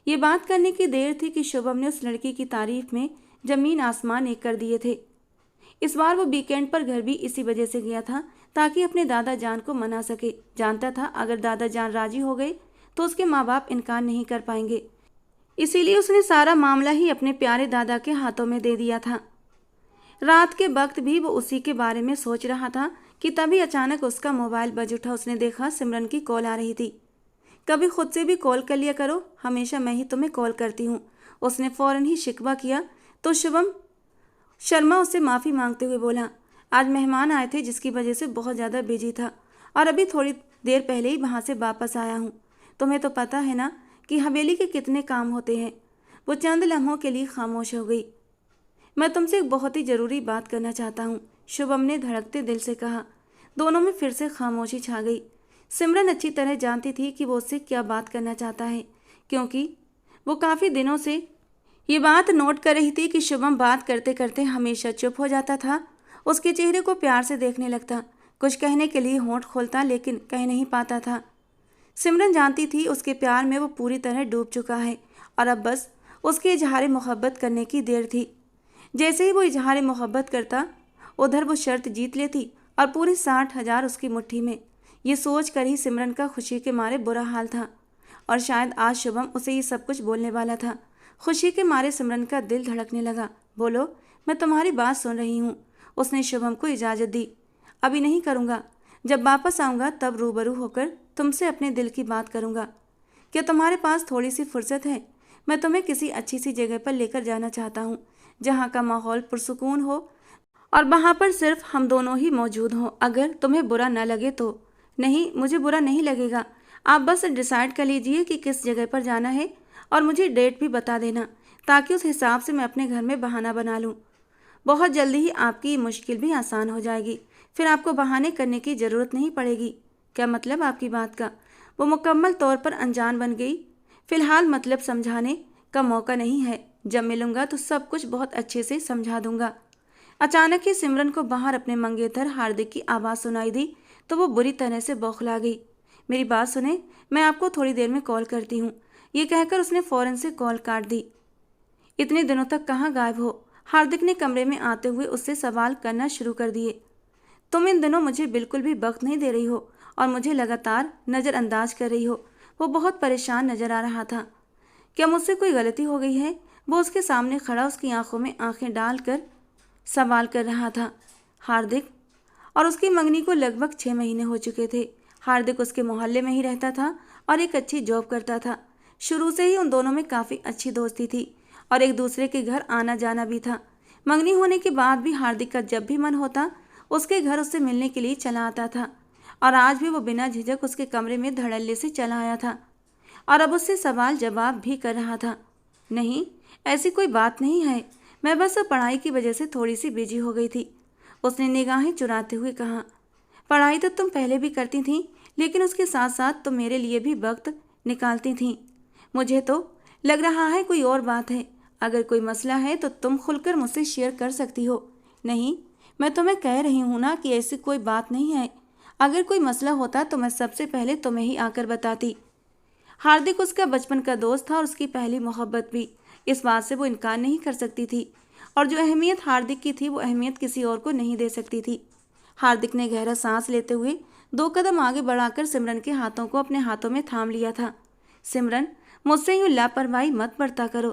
ये बात करने की देर थी कि शुभम ने उस लड़की की तारीफ में ज़मीन आसमान एक कर दिए थे। इस बार वो वीकेंड पर घर भी इसी वजह से गया था ताकि अपने दादा जान को मना सके। जानता था अगर दादा जान राजी हो गए तो उसके माँ बाप इनकार नहीं कर पाएंगे। इसीलिए उसने सारा मामला ही अपने प्यारे दादा के हाथों में दे दिया था। रात के वक्त भी वो उसी के बारे में सोच रहा था कि तभी अचानक उसका मोबाइल बज उठा। उसने देखा सिमरन की कॉल आ रही थी। कभी खुद से भी कॉल कर लिया करो, हमेशा मैं ही तुम्हें कॉल करती हूँ। उसने फौरन ही शिकवा किया तो शुभम शर्मा उससे माफ़ी मांगते हुए बोला, आज मेहमान आए थे जिसकी वजह से बहुत ज़्यादा बिजी था और अभी थोड़ी देर पहले ही वहाँ से वापस आया हूँ। तुम्हें तो पता है ना कि हवेली के कितने काम होते हैं। वो चंद लम्हों के लिए खामोश हो गई। मैं तुमसे एक बहुत ही ज़रूरी बात करना चाहता हूँ, शुभम ने धड़कते दिल से कहा। दोनों में फिर से खामोशी छा गई। सिमरन अच्छी तरह जानती थी कि वो उससे क्या बात करना चाहता है, क्योंकि वो काफ़ी दिनों से ये बात नोट कर रही थी कि शुभम बात करते करते हमेशा चुप हो जाता था। उसके चेहरे को प्यार से देखने लगता, कुछ कहने के लिए होंठ खोलता लेकिन कह नहीं पाता था। सिमरन जानती थी उसके प्यार में वो पूरी तरह डूब चुका है और अब बस उसके इजहार मोहब्बत करने की देर थी। जैसे ही वो इजहार मोहब्बत करता उधर वो शर्त जीत लेती और पूरे 60,000 उसकी मुट्ठी में। ये सोच कर ही सिमरन का खुशी के मारे बुरा हाल था और शायद आज शुभम उसे ये सब कुछ बोलने वाला था। खुशी के मारे सिमरन का दिल धड़कने लगा। बोलो, मैं तुम्हारी बात सुन रही हूँ। उसने शुभम को इजाज़त दी। अभी नहीं करूँगा, जब वापस आऊँगा तब रूबरू होकर तुमसे अपने दिल की बात करूँगा। क्या तुम्हारे पास थोड़ी सी फुर्सत है? मैं तुम्हें किसी अच्छी सी जगह पर लेकर जाना चाहता हूँ जहाँ का माहौल पुरसुकून हो और वहाँ पर सिर्फ हम दोनों ही मौजूद हों। अगर तुम्हें बुरा न लगे तो। नहीं, मुझे बुरा नहीं लगेगा। आप बस डिसाइड कर लीजिए कि किस जगह पर जाना है और मुझे डेट भी बता देना ताकि उस हिसाब से मैं अपने घर में बहाना बना लूँ। बहुत जल्दी ही आपकी ये मुश्किल भी आसान हो जाएगी। फिर आपको बहाने करने की ज़रूरत नहीं पड़ेगी। क्या मतलब आपकी बात का? वो मुकम्मल तौर पर अनजान बन गई। फिलहाल मतलब समझाने का मौका नहीं है। जब मिलूंगा तो सब कुछ बहुत अच्छे से समझा दूंगा। अचानक ही सिमरन को बाहर अपने मंगेतर हार्दिक की आवाज़ सुनाई दी तो वो बुरी तरह से बौखला गई। मेरी बात सुने, मैं आपको थोड़ी देर में कॉल करती हूँ। ये कहकर उसने फ़ौरन से कॉल काट दी। इतने दिनों तक कहाँ गायब हो? हार्दिक ने कमरे में आते हुए उससे सवाल करना शुरू कर दिए। तुम इन दिनों मुझे बिल्कुल भी वक्त नहीं दे रही हो और मुझे लगातार नज़रअंदाज कर रही हो। वो बहुत परेशान नजर आ रहा था। क्या मुझसे कोई गलती हो गई है? वो उसके सामने खड़ा उसकी आंखों में आंखें डालकर सवाल कर रहा था। हार्दिक और उसकी मंगनी को लगभग 6 महीने हो चुके थे। हार्दिक उसके मोहल्ले में ही रहता था और एक अच्छी जॉब करता था। शुरू से ही उन दोनों में काफ़ी अच्छी दोस्ती थी और एक दूसरे के घर आना जाना भी था। मंगनी होने के बाद भी हार्दिक का जब भी मन होता उसके घर उससे मिलने के लिए चला आता था और आज भी वो बिना झिझक उसके कमरे में धड़ल्ले से चला आया था और अब उससे सवाल जवाब भी कर रहा था। नहीं, ऐसी कोई बात नहीं है, मैं बस पढ़ाई की वजह से थोड़ी सी बिजी हो गई थी। उसने निगाहें चुराते हुए कहा। पढ़ाई तो तुम पहले भी करती थी लेकिन उसके साथ साथ तुम मेरे लिए भी वक्त निकालती थी। मुझे तो लग रहा है कोई और बात है। अगर कोई मसला है तो तुम खुलकर मुझसे शेयर कर सकती हो। नहीं, मैं तुम्हें कह रही हूँ ना कि ऐसी कोई बात नहीं है। अगर कोई मसला होता तो मैं सबसे पहले तुम्हें ही आकर बताती। हार्दिक उसका बचपन का दोस्त था और उसकी पहली मोहब्बत भी। इस बात से वो इनकार नहीं कर सकती थी और जो अहमियत हार्दिक की थी वो अहमियत किसी और को नहीं दे सकती थी। हार्दिक ने गहरा सांस लेते हुए 2 कदम आगे बढ़ाकर सिमरन के हाथों को अपने हाथों में थाम लिया था। सिमरन, मुझसे यूँ लापरवाही मत बरता करो।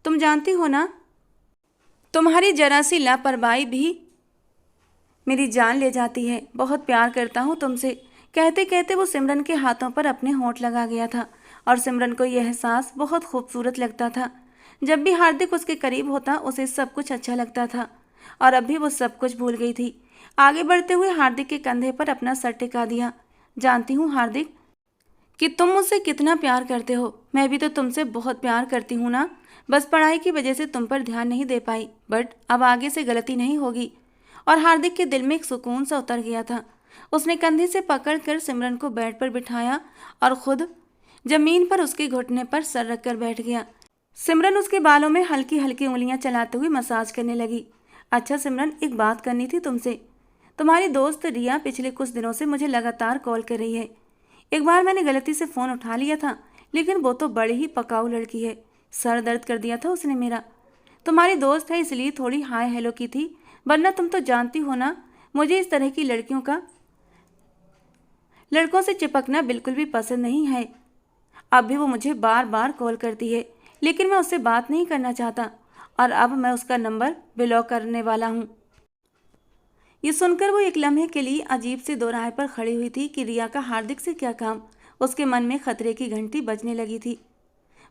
तुम जानती हो ना, तुम्हारी जरा सी लापरवाही भी मेरी जान ले जाती है। बहुत प्यार करता हूँ तुमसे। कहते कहते वो सिमरन के हाथों पर अपने होंठ लगा गया था और सिमरन को यह एहसास बहुत खूबसूरत लगता था। जब भी हार्दिक उसके करीब होता उसे सब कुछ अच्छा लगता था। और अब भी वो सब कुछ भूल गई थी। आगे बढ़ते हुए हार्दिक के कंधे पर अपना सर टिका दिया। जानती हूँ हार्दिक कि तुम मुझसे कितना प्यार करते हो। मैं भी तो तुमसे बहुत प्यार करती हूँ ना। बस पढ़ाई की वजह से तुम पर ध्यान नहीं दे पाई, बट अब आगे से गलती नहीं होगी। और हार्दिक के दिल में एक सुकून सा उतर गया था। उसने कंधे से पकड़कर सिमरन को बेड पर बिठाया और खुद जमीन पर उसके घुटने पर सर रखकर बैठ गया। सिमरन उसके बालों में हल्की हल्की उंगलियां चलाते हुए मसाज करने लगी। अच्छा सिमरन, एक बात करनी थी तुमसे। तुम्हारी दोस्त रिया पिछले कुछ दिनों से मुझे लगातार कॉल कर रही है। एक बार मैंने गलती से फ़ोन उठा लिया था, लेकिन वो तो बड़ी ही पकाऊ लड़की है। सर दर्द कर दिया था उसने मेरा। तुम्हारी दोस्त है इसलिए थोड़ी हाय हेलो की थी, वरना तुम तो जानती हो ना, मुझे इस तरह की लड़कों से चिपकना बिल्कुल भी पसंद नहीं है। अब भी वो मुझे बार बार कॉल करती है, लेकिन मैं उससे बात नहीं करना चाहता और अब मैं उसका नंबर ब्लॉक करने वाला हूँ। ये सुनकर वो एक लम्हे के लिए अजीब से दोराहे पर खड़ी हुई थी कि रिया का हार्दिक से क्या काम। उसके मन में खतरे की घंटी बजने लगी थी।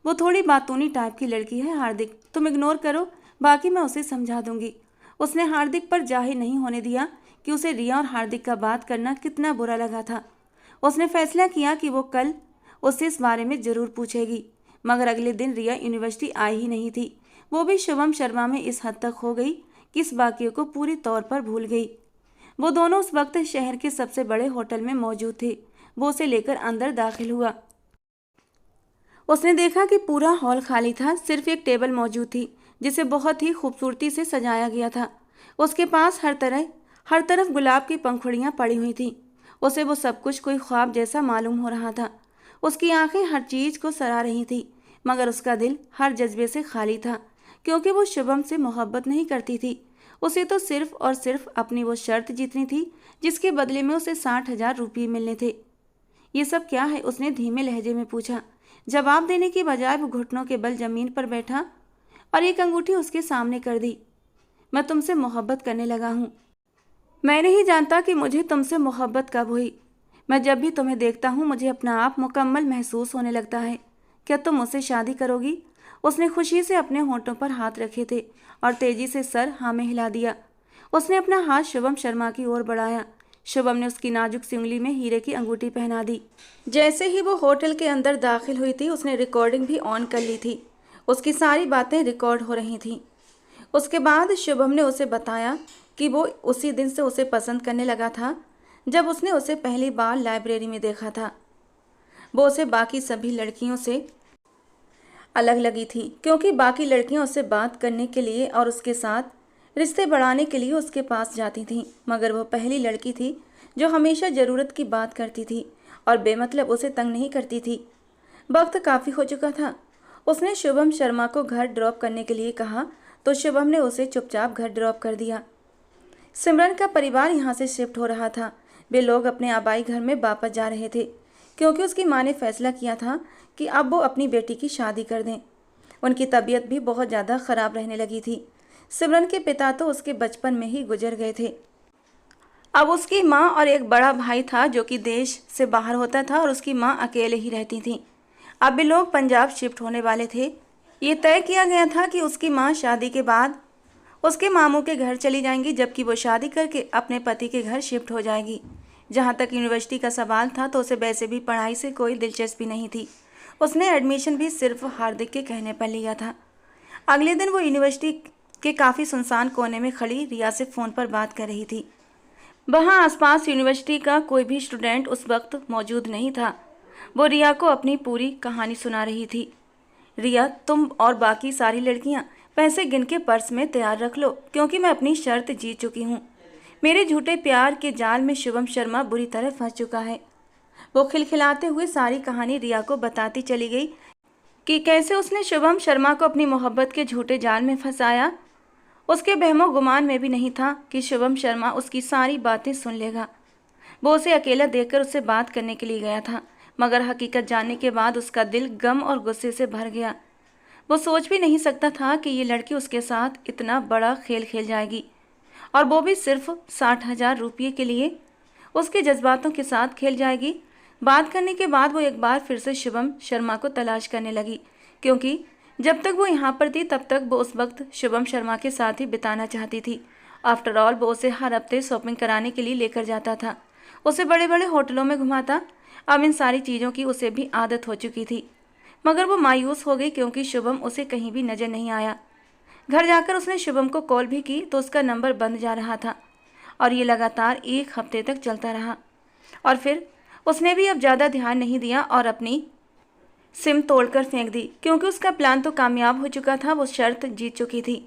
वो थोड़ी बातूनी टाइप की लड़की है हार्दिक, तुम इग्नोर करो, बाकी मैं उसे समझा दूंगी। उसने हार्दिक पर जाहिर नहीं होने दिया कि उसे रिया और हार्दिक का बात करना कितना बुरा लगा था। उसने फैसला किया कि वो कल उससे इस बारे में ज़रूर पूछेगी। मगर अगले दिन रिया यूनिवर्सिटी आई ही नहीं थी। वो भी शुभम शर्मा में इस हद तक हो गई कि इस वाक़ये को पूरी तौर पर भूल गई। वो दोनों उस वक्त शहर के सबसे बड़े होटल में मौजूद थे। वो उसे लेकर अंदर दाखिल हुआ। उसने देखा कि पूरा हॉल खाली था, सिर्फ एक टेबल मौजूद थी जिसे बहुत ही खूबसूरती से सजाया गया था। उसके पास हर तरफ गुलाब की पंखुड़ियाँ पड़ी हुई थीं। उसे वो सब कुछ कोई ख्वाब जैसा मालूम हो रहा था। उसकी आंखें हर चीज़ को सराह रही थी, मगर उसका दिल हर जज्बे से खाली था, क्योंकि वो शुभम से मोहब्बत नहीं करती थी। उसे तो सिर्फ और सिर्फ अपनी वो शर्त जीतनी थी जिसके बदले में उसे 60,000 रुपये मिलने थे। ये सब क्या है? उसने धीमे लहजे में पूछा। जवाब देने की बजाय वो घुटनों के बल जमीन पर बैठा और एक अंगूठी उसके सामने कर दी। मैं तुमसे मोहब्बत करने लगा हूँ। मैं नहीं जानता कि मुझे तुमसे मोहब्बत कब हुई। मैं जब भी तुम्हें देखता हूँ मुझे अपना आप मुकम्मल महसूस होने लगता है। क्या तुम मुझसे शादी करोगी? उसने खुशी से अपने होंठों पर हाथ रखे थे और तेजी से सर हाँ में हिला दिया। उसने अपना हाथ शुभम शर्मा की ओर बढ़ाया। शुभम ने उसकी नाजुक सी उंगली में हीरे की अंगूठी पहना दी। जैसे ही वो होटल के अंदर दाखिल हुई थी, उसने रिकॉर्डिंग भी ऑन कर ली थी। उसकी सारी बातें रिकॉर्ड हो रही थीं। उसके बाद शुभम ने उसे बताया कि वो उसी दिन से उसे पसंद करने लगा था जब उसने उसे पहली बार लाइब्रेरी में देखा था। वो उसे बाकी सभी लड़कियों से अलग लगी थी, क्योंकि बाकी लड़कियां उससे बात करने के लिए और उसके साथ रिश्ते बढ़ाने के लिए उसके पास जाती थीं, मगर वो पहली लड़की थी जो हमेशा ज़रूरत की बात करती थी और बेमतलब उसे तंग नहीं करती थी। वक्त काफ़ी हो चुका था। उसने शुभम शर्मा को घर ड्रॉप करने के लिए कहा तो शुभम ने उसे चुपचाप घर ड्रॉप कर दिया। सिमरन का परिवार यहाँ से शिफ्ट हो रहा था। वे लोग अपने आबाई घर में वापस जा रहे थे, क्योंकि उसकी माँ ने फैसला किया था कि अब वो अपनी बेटी की शादी कर दें। उनकी तबीयत भी बहुत ज़्यादा ख़राब रहने लगी थी। सिमरन के पिता तो उसके बचपन में ही गुजर गए थे। अब उसकी माँ और एक बड़ा भाई था जो कि देश से बाहर होता था और उसकी माँ अकेले ही रहती थी। अब भी लोग पंजाब शिफ्ट होने वाले थे। ये तय किया गया था कि उसकी माँ शादी के बाद उसके मामू के घर चली जाएंगी, जबकि वो शादी करके अपने पति के घर शिफ्ट हो जाएगी। जहाँ तक यूनिवर्सिटी का सवाल था तो उसे वैसे भी पढ़ाई से कोई दिलचस्पी नहीं थी। उसने एडमिशन भी सिर्फ हार्दिक के कहने पर लिया था। अगले दिन वो यूनिवर्सिटी के काफ़ी सुनसान कोने में खड़ी रिया से फ़ोन पर बात कर रही थी। वहाँ आसपास यूनिवर्सिटी का कोई भी स्टूडेंट उस वक्त मौजूद नहीं था। वो रिया को अपनी पूरी कहानी सुना रही थी। रिया, तुम और बाकी सारी लड़कियाँ पैसे गिन के पर्स में तैयार रख लो, क्योंकि मैं अपनी शर्त जीत चुकी हूँ। मेरे झूठे प्यार के जाल में शुभम शर्मा बुरी तरह फंस चुका है। वो खिलखिलाते हुए सारी कहानी रिया को बताती चली गई कि कैसे उसने शुभम शर्मा को अपनी मोहब्बत के झूठे जाल में फंसाया। उसके बहमो गुमान में भी नहीं था कि शुभम शर्मा उसकी सारी बातें सुन लेगा। वो उसे अकेला देखकर उससे बात करने के लिए गया था, मगर हकीकत जानने के बाद उसका दिल गम और गुस्से से भर गया। वो सोच भी नहीं सकता था कि ये लड़की उसके साथ इतना बड़ा खेल खेल जाएगी, और वो भी सिर्फ 60,000 रुपये के लिए उसके जज्बातों के साथ खेल जाएगी। बात करने के बाद वो एक बार फिर से शुभम शर्मा को तलाश करने लगी, क्योंकि जब तक वो यहाँ पर थी तब तक वो उस वक्त शुभम शर्मा के साथ ही बिताना चाहती थी आफ्टर ऑल वो उसे हर हफ्ते शॉपिंग कराने के लिए लेकर जाता था, उसे बड़े बड़े होटलों में घुमाता। अब इन सारी चीज़ों की उसे भी आदत हो चुकी थी, मगर वो मायूस हो गई क्योंकि शुभम उसे कहीं भी नजर नहीं आया। घर जाकर उसने शुभम को कॉल भी की तो उसका नंबर बंद जा रहा था और ये लगातार 1 हफ्ते तक चलता रहा। और फिर उसने भी अब ज़्यादा ध्यान नहीं दिया और अपनी सिम तोड़कर फेंक दी, क्योंकि उसका प्लान तो कामयाब हो चुका था। वो शर्त जीत चुकी थी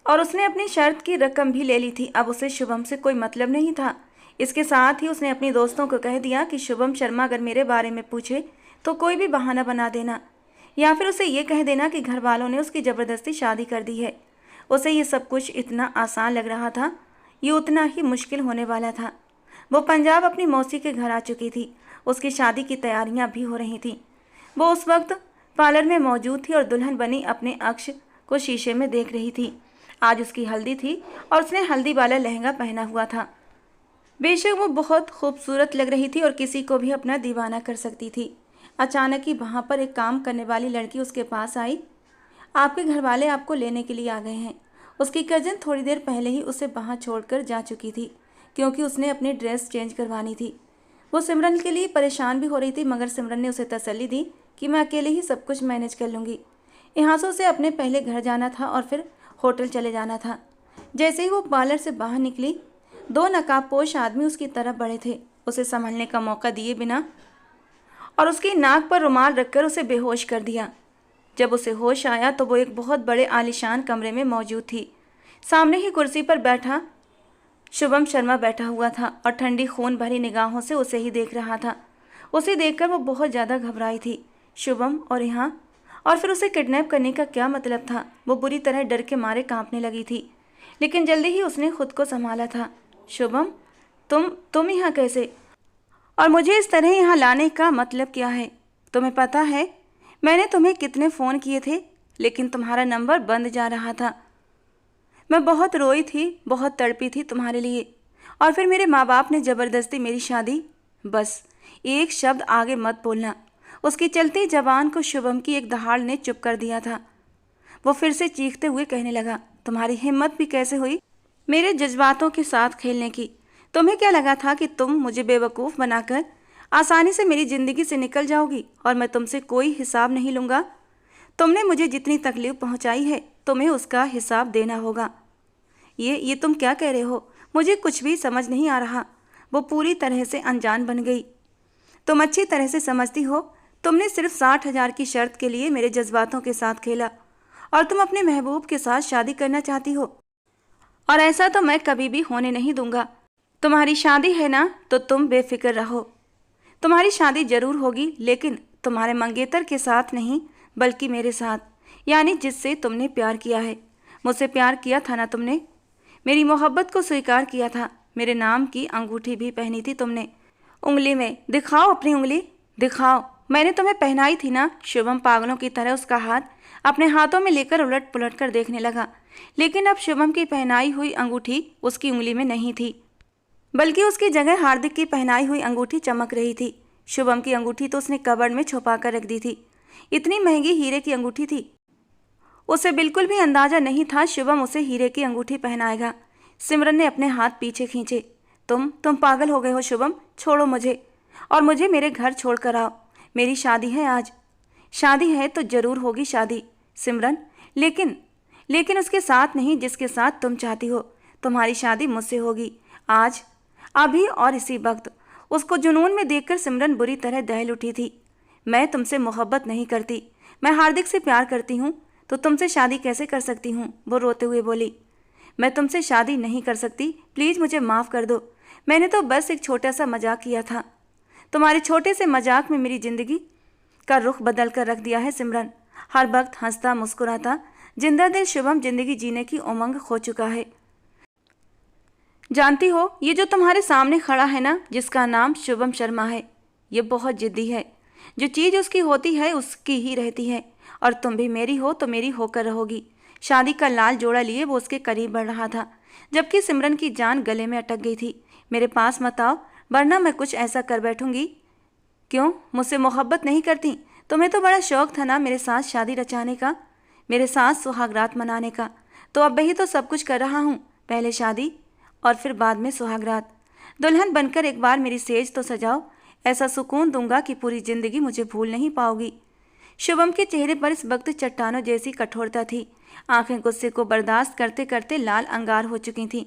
और उसने अपनी शर्त की रकम भी ले ली थी। अब उसे शुभम से कोई मतलब नहीं था। इसके साथ ही उसने अपनी दोस्तों को कह दिया कि शुभम शर्मा अगर मेरे बारे में पूछे तो कोई भी बहाना बना देना, या फिर उसे ये कह देना कि घर वालों ने उसकी ज़बरदस्ती शादी कर दी है। उसे ये सब कुछ इतना आसान लग रहा था, ये उतना ही मुश्किल होने वाला था। वो पंजाब अपनी मौसी के घर आ चुकी थी, उसकी शादी की तैयारियां भी हो रही थीं। वो उस वक्त पार्लर में मौजूद थी और दुल्हन बनी अपने अक्ष को शीशे में देख रही थी। आज उसकी हल्दी थी और उसने हल्दी वाला लहंगा पहना हुआ था। बेशक वो बहुत खूबसूरत लग रही थी और किसी को भी अपना दीवाना कर सकती थी। अचानक ही वहाँ पर एक काम करने वाली लड़की उसके पास आई। आपके घर वाले आपको लेने के लिए आ गए हैं। उसकी कज़न थोड़ी देर पहले ही उसे वहाँ छोड़कर जा चुकी थी, क्योंकि उसने अपनी ड्रेस चेंज करवानी थी। वो सिमरन के लिए परेशान भी हो रही थी, मगर सिमरन ने उसे तसल्ली दी कि मैं अकेले ही सब कुछ मैनेज कर लूँगी। यहाँ से उसे अपने पहले घर जाना था और फिर होटल चले जाना था। जैसे ही वो पार्लर से बाहर निकली, 2 नकाबपोश आदमी उसकी तरफ बढ़े थे, उसे संभलने का मौका दिए बिना, और उसकी नाक पर रुमाल रखकर उसे बेहोश कर दिया। जब उसे होश आया तो वो एक बहुत बड़े आलीशान कमरे में मौजूद थी। सामने ही कुर्सी पर बैठा शुभम शर्मा बैठा हुआ था और ठंडी खून भरी निगाहों से उसे ही देख रहा था। उसे देखकर वो बहुत ज़्यादा घबराई थी। शुभम और यहाँ, और फिर उसे किडनैप करने का क्या मतलब था? वो बुरी तरह डर के मारे कांपने लगी थी, लेकिन जल्दी ही उसने खुद को संभाला था। शुभम, तुम यहाँ कैसे? और मुझे इस तरह यहाँ लाने का मतलब क्या है? तुम्हें पता है मैंने तुम्हें कितने फ़ोन किए थे, लेकिन तुम्हारा नंबर बंद जा रहा था। मैं बहुत रोई थी, बहुत तड़पी थी तुम्हारे लिए, और फिर मेरे माँ बाप ने ज़बरदस्ती मेरी शादी। बस एक शब्द आगे मत बोलना। उसकी चलती जबान को शुभम की एक दहाड़ ने चुप कर दिया था। वो फिर से चीखते हुए कहने लगा, तुम्हारी हिम्मत भी कैसे हुई मेरे जज्बातों के साथ खेलने की? तुम्हें क्या लगा था कि तुम मुझे बेवकूफ़ बनाकर आसानी से मेरी ज़िंदगी से निकल जाओगी और मैं तुमसे कोई हिसाब नहीं लूँगा? तुमने मुझे जितनी तकलीफ़ पहुँचाई है, तुम्हें उसका हिसाब देना होगा। ये तुम क्या कह रहे हो? मुझे कुछ भी समझ नहीं आ रहा। वो पूरी तरह से अनजान बन गई। तुम अच्छी तरह से समझती हो, तुमने सिर्फ 60,000 की शर्त के लिए मेरे जज्बातों के साथ खेला, और तुम अपने महबूब के साथ शादी करना चाहती हो, और ऐसा तो मैं कभी भी होने नहीं दूंगा। तुम्हारी शादी है ना, तो तुम बेफिक्र रहो। तुम्हारी शादी जरूर होगी, लेकिन तुम्हारे मंगेतर के साथ नहीं, बल्कि मेरे साथ, यानी जिससे तुमने प्यार किया है। मुझसे प्यार किया था ना तुमने? मेरी मोहब्बत को स्वीकार किया था। मेरे नाम की अंगूठी भी पहनी थी तुमने उंगली में। दिखाओ अपनी उंगली, दिखाओ। मैंने तुम्हें पहनाई थी ना? शुभम पागलों की तरह उसका हाथ अपने हाथों में लेकर उलट पुलट कर देखने लगा, लेकिन अब शुभम की पहनाई हुई अंगूठी उसकी उंगली में नहीं थी, बल्कि उसकी जगह हार्दिक की पहनाई हुई अंगूठी चमक रही थी। शुभम की अंगूठी तो उसने कबर्ड में छुपा कर रख दी थी। इतनी महंगी हीरे की अंगूठी थी। उसे बिल्कुल भी अंदाजा नहीं था शुभम उसे हीरे की अंगूठी पहनाएगा। सिमरन ने अपने हाथ पीछे खींचे। तुम पागल हो गए हो शुभम, छोड़ो मुझे, और मुझे मेरे घर छोड़ कर आओ। मेरी शादी है आज। शादी है तो जरूर होगी शादी सिमरन, लेकिन उसके साथ नहीं जिसके साथ तुम चाहती हो। तुम्हारी शादी मुझसे होगी आज, अभी और इसी वक्त। उसको जुनून में देखकर सिमरन बुरी तरह दहल उठी थी। मैं तुमसे मोहब्बत नहीं करती, मैं हार्दिक से प्यार करती हूँ, तो तुमसे शादी कैसे कर सकती हूँ? वो रोते हुए बोली। मैं तुमसे शादी नहीं कर सकती, प्लीज़ मुझे माफ़ कर दो। मैंने तो बस एक छोटा सा मजाक किया था। तुम्हारे छोटे से मजाक में मेरी ज़िंदगी का रुख बदल कर रख दिया है सिमरन। हर वक्त हंसता मुस्कुराता जिंदा दिल शुभम जिंदगी जीने की उमंग खो चुका है। जानती हो, ये जो तुम्हारे सामने खड़ा है ना, जिसका नाम शुभम शर्मा है, ये बहुत जिद्दी है। जो चीज़ उसकी होती है उसकी ही रहती है, और तुम भी मेरी हो तो मेरी होकर रहोगी। शादी का लाल जोड़ा लिए वो उसके करीब बढ़ रहा था, जबकि सिमरन की जान गले में अटक गई थी। मेरे पास मत आओ, वरना मैं कुछ ऐसा कर बैठूंगी। क्यों, मुझसे मोहब्बत नहीं करती? तुम्हें तो बड़ा शौक था ना मेरे साथ शादी रचाने का, मेरे साथ सुहागरात मनाने का। तो अब ही तो सब कुछ कर रहा हूँ। पहले शादी और फिर बाद में सुहागरात। दुल्हन बनकर एक बार मेरी सेज तो सजाओ, ऐसा सुकून दूंगा कि पूरी जिंदगी मुझे भूल नहीं पाओगी। शुभम के चेहरे पर इस वक्त चट्टानों जैसी कठोरता थी। आंखें गुस्से को बर्दाश्त करते करते लाल अंगार हो चुकी थीं।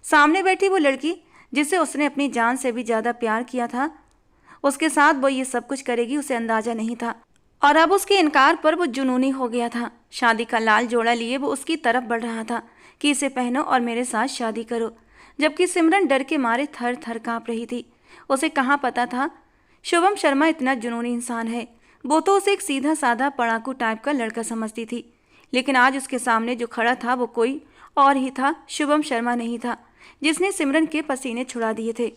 सामने बैठी वो लड़की जिसे उसने अपनी जान से भी ज्यादा प्यार किया था, उसके साथ वो ये सब कुछ करेगी उसे अंदाजा नहीं था। और अब उसके इनकार पर वो जुनूनी हो गया था। शादी का लाल जोड़ा लिए वो उसकी तरफ बढ़ रहा था कि इसे पहनो और मेरे साथ शादी करो, जबकि सिमरन डर के मारे थर थर कांप रही थी। उसे कहाँ पता था शुभम शर्मा इतना जुनूनी इंसान है। वो तो उसे एक सीधा साधा पढ़ाकू टाइप का लड़का समझती थी, लेकिन आज उसके सामने जो खड़ा था वो कोई और ही था, शुभम शर्मा नहीं था जिसने सिमरन के पसीने छुड़ा दिए थे।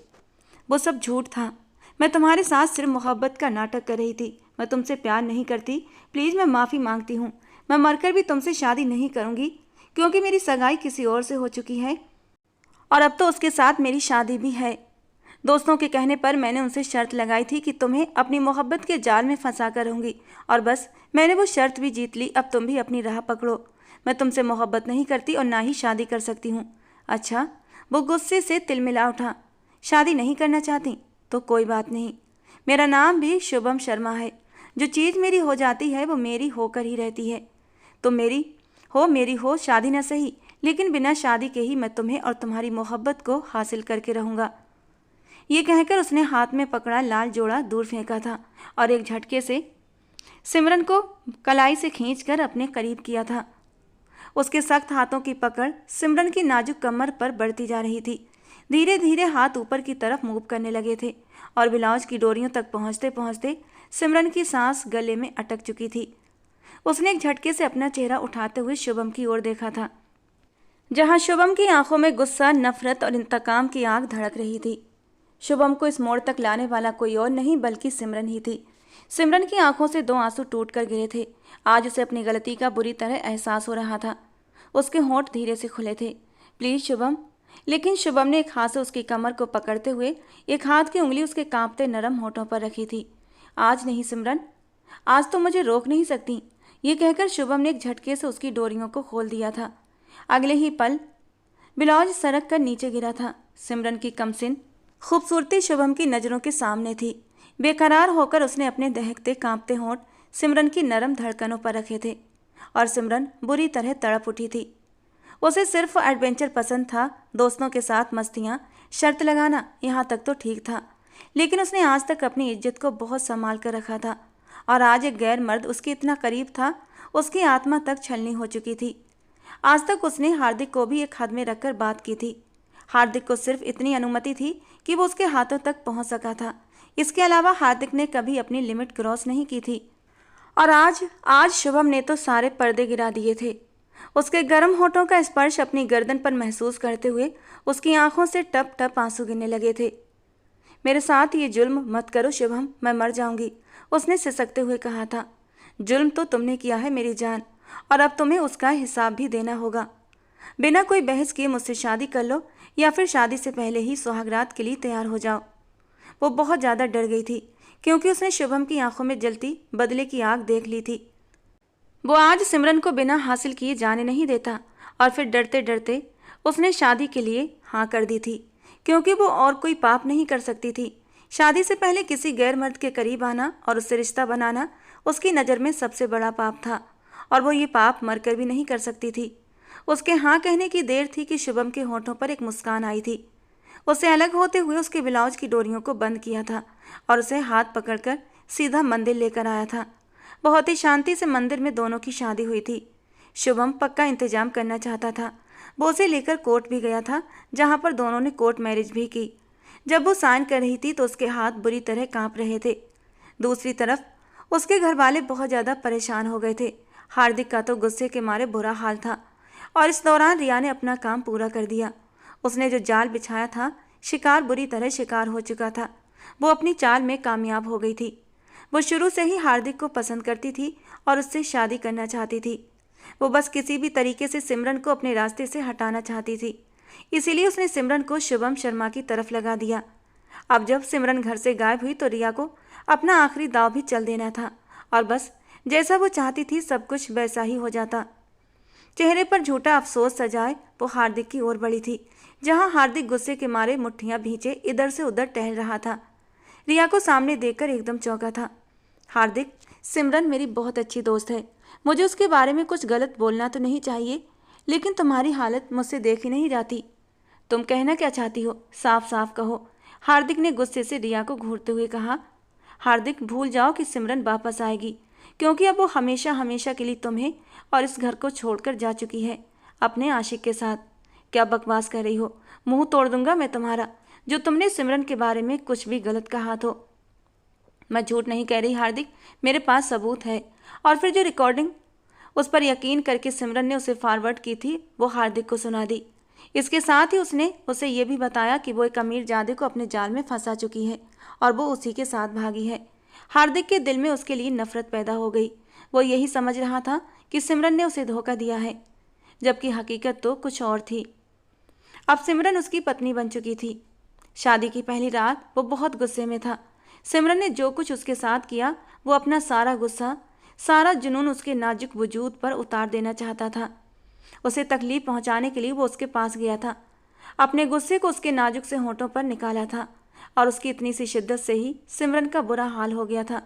वो सब झूठ था। मैं तुम्हारे साथ सिर्फ मोहब्बत का नाटक कर रही थी। मैं तुमसे प्यार नहीं करती। प्लीज़ मैं माफ़ी मांगती हूँ। मैं मरकर भी तुमसे शादी नहीं करूँगी, क्योंकि मेरी सगाई किसी और से हो चुकी है और अब तो उसके साथ मेरी शादी भी है। दोस्तों के कहने पर मैंने उनसे शर्त लगाई थी कि तुम्हें अपनी मोहब्बत के जाल में फंसा कर रहूँगी, और बस मैंने वो शर्त भी जीत ली। अब तुम भी अपनी राह पकड़ो। मैं तुमसे मोहब्बत नहीं करती और ना ही शादी कर सकती हूँ। अच्छा, वो गुस्से से तिलमिला उठा। शादी नहीं करना चाहती तो कोई बात नहीं, मेरा नाम भी शुभम शर्मा है। जो चीज़ मेरी हो जाती है वो मेरी होकर ही रहती है। तुम मेरी हो शादी न सही, लेकिन बिना शादी के ही मैं तुम्हें और तुम्हारी मोहब्बत को हासिल करके रहूँगा। ये कहकर उसने हाथ में पकड़ा लाल जोड़ा दूर फेंका था और एक झटके से सिमरन को कलाई से खींचकर अपने करीब किया था। उसके सख्त हाथों की पकड़ सिमरन की नाजुक कमर पर बढ़ती जा रही थी। धीरे धीरे हाथ ऊपर की तरफ मूव करने लगे थे और ब्लाउज की डोरियों तक पहुंचते पहुंचते सिमरन की सांस गले में अटक चुकी थी। उसने एक झटके से अपना चेहरा उठाते हुए शुभम की ओर देखा था, जहां शुभम की आंखों में गुस्सा, नफरत और इंतकाम की आग धड़क रही थी। शुभम को इस मोड़ तक लाने वाला कोई और नहीं बल्कि सिमरन ही थी। सिमरन की आंखों से 2 आंसू टूट कर गिरे थे। आज उसे अपनी गलती का बुरी तरह एहसास हो रहा था। उसके होंठ धीरे से खुले थे। प्लीज़ शुभम। लेकिन शुभम ने एक हाथ से उसकी कमर को पकड़ते हुए एक हाथ की उंगली उसके कांपते नरम होठों पर रखी थी। आज नहीं सिमरन, आज तो मुझे रोक नहीं सकती। ये कहकर शुभम ने एक झटके से उसकी डोरियों को खोल दिया था। अगले ही पल ब्लाउज सरक कर नीचे गिरा था। सिमरन की कमसिन खूबसूरती शुभम की नज़रों के सामने थी। बेकरार होकर उसने अपने दहकते कांपते होंठ सिमरन की नरम धड़कनों पर रखे थे और सिमरन बुरी तरह तड़प उठी थी। उसे सिर्फ एडवेंचर पसंद था, दोस्तों के साथ मस्तियाँ, शर्त लगाना, यहाँ तक तो ठीक था, लेकिन उसने आज तक अपनी इज्जत को बहुत संभाल कर रखा था और आज एक गैर मर्द उसके इतना करीब था, उसकी आत्मा तक छलनी हो चुकी थी। आज तक उसने हार्दिक को भी एक हद में रखकर बात की थी। हार्दिक को सिर्फ इतनी अनुमति थी कि वो उसके हाथों तक पहुंच सका था। इसके अलावा हार्दिक ने कभी अपनी लिमिट क्रॉस नहीं की थी। और आज शुभम ने तो सारे पर्दे गिरा दिए थे। उसके गर्म होठों का स्पर्श अपनी गर्दन पर महसूस करते हुए उसकी आंखों से टप टप आंसू गिरने लगे थे। मेरे साथ ये जुल्म मत करो शुभम, मैं मर जाऊंगी, उसने सिसकते हुए कहा था। जुल्म तो तुमने किया है मेरी जान, और अब तुम्हें उसका हिसाब भी देना होगा। बिना कोई बहस किए मुझसे शादी कर लो या फिर शादी से पहले ही सुहागरात के लिए तैयार हो जाओ। वो बहुत ज़्यादा डर गई थी क्योंकि उसने शुभम की आंखों में जलती बदले की आग देख ली थी। वो आज सिमरन को बिना हासिल किए जाने नहीं देता और फिर डरते डरते उसने शादी के लिए हाँ कर दी थी, क्योंकि वो और कोई पाप नहीं कर सकती थी। शादी से पहले किसी गैर मर्द के करीब आना और उससे रिश्ता बनाना उसकी नज़र में सबसे बड़ा पाप था और वो ये पाप मरकर भी नहीं कर सकती थी। उसके हाँ कहने की देर थी कि शुभम के होठों पर एक मुस्कान आई थी। उसे अलग होते हुए उसके ब्लाउज की डोरियों को बंद किया था और उसे हाथ पकड़कर सीधा मंदिर लेकर आया था। बहुत ही शांति से मंदिर में दोनों की शादी हुई थी। शुभम पक्का इंतजाम करना चाहता था। वो उसे लेकर कोर्ट भी गया था, जहाँ पर दोनों ने कोर्ट मैरिज भी की। जब वो साइन कर रही थी तो उसके हाथ बुरी तरह कांप रहे थे। दूसरी तरफ उसके घर वाले बहुत ज़्यादा परेशान हो गए थे। हार्दिक का तो गुस्से के मारे बुरा हाल था और इस दौरान रिया ने अपना काम पूरा कर दिया। उसने जो जाल बिछाया था, शिकार बुरी तरह शिकार हो चुका था। वो अपनी चाल में कामयाब हो गई थी। वो शुरू से ही हार्दिक को पसंद करती थी और उससे शादी करना चाहती थी। वो बस किसी भी तरीके से सिमरन को अपने रास्ते से हटाना चाहती थी। इसीलिए उसने सिमरन को शुभम शर्मा की तरफ लगा दिया। अब जब सिमरन घर से गायब हुई तो रिया को अपना आखिरी दाव भी चल देना था और बस जैसा वो चाहती थी सब कुछ वैसा ही हो जाता। चेहरे पर झूठा अफसोस सजाए वो हार्दिक की ओर बढ़ी थी, जहां हार्दिक गुस्से के मारे मुट्ठियां भींचे इधर से उधर टहल रहा था। रिया को सामने देखकर एकदम चौंका था। हार्दिक, सिमरन मेरी बहुत अच्छी दोस्त है, मुझे उसके बारे में कुछ गलत बोलना तो नहीं चाहिए, लेकिन तुम्हारी हालत मुझसे देखी नहीं जाती। तुम कहना क्या चाहती हो, साफ साफ कहो, हार्दिक ने गुस्से से रिया को घूरते हुए कहा। हार्दिक, भूल जाओ कि सिमरन वापस आएगी, क्योंकि अब वो हमेशा हमेशा के लिए तुम्हें और इस घर को छोड़कर जा चुकी है, अपने आशिक के साथ। क्या बकवास कर रही हो, मुंह तोड़ दूंगा मैं तुम्हारा, जो तुमने सिमरन के बारे में कुछ भी गलत कहा तो। मैं झूठ नहीं कह रही हार्दिक, मेरे पास सबूत है। और फिर जो रिकॉर्डिंग उस पर यकीन करके सिमरन ने उसे फॉरवर्ड की थी, वो हार्दिक को सुना दी। इसके साथ ही उसने उसे ये भी बताया कि वो एक अमीर जादे को अपने जाल में फंसा चुकी है और वो उसी के साथ भागी है। हार्दिक के दिल में उसके लिए नफरत पैदा हो गई। वो यही समझ रहा था कि सिमरन ने उसे धोखा दिया है, जबकि हकीकत तो कुछ और थी। अब सिमरन उसकी पत्नी बन चुकी थी। शादी की पहली रात वो बहुत गुस्से में था। सिमरन ने जो कुछ उसके साथ किया, वो अपना सारा गुस्सा, सारा जुनून उसके नाजुक वजूद पर उतार देना चाहता था। उसे तकलीफ पहुंचाने के लिए वो उसके पास गया था, अपने गुस्से को उसके नाजुक से होंठों पर निकाला था, और उसकी इतनी सी शिद्दत से ही सिमरन का बुरा हाल हो गया था।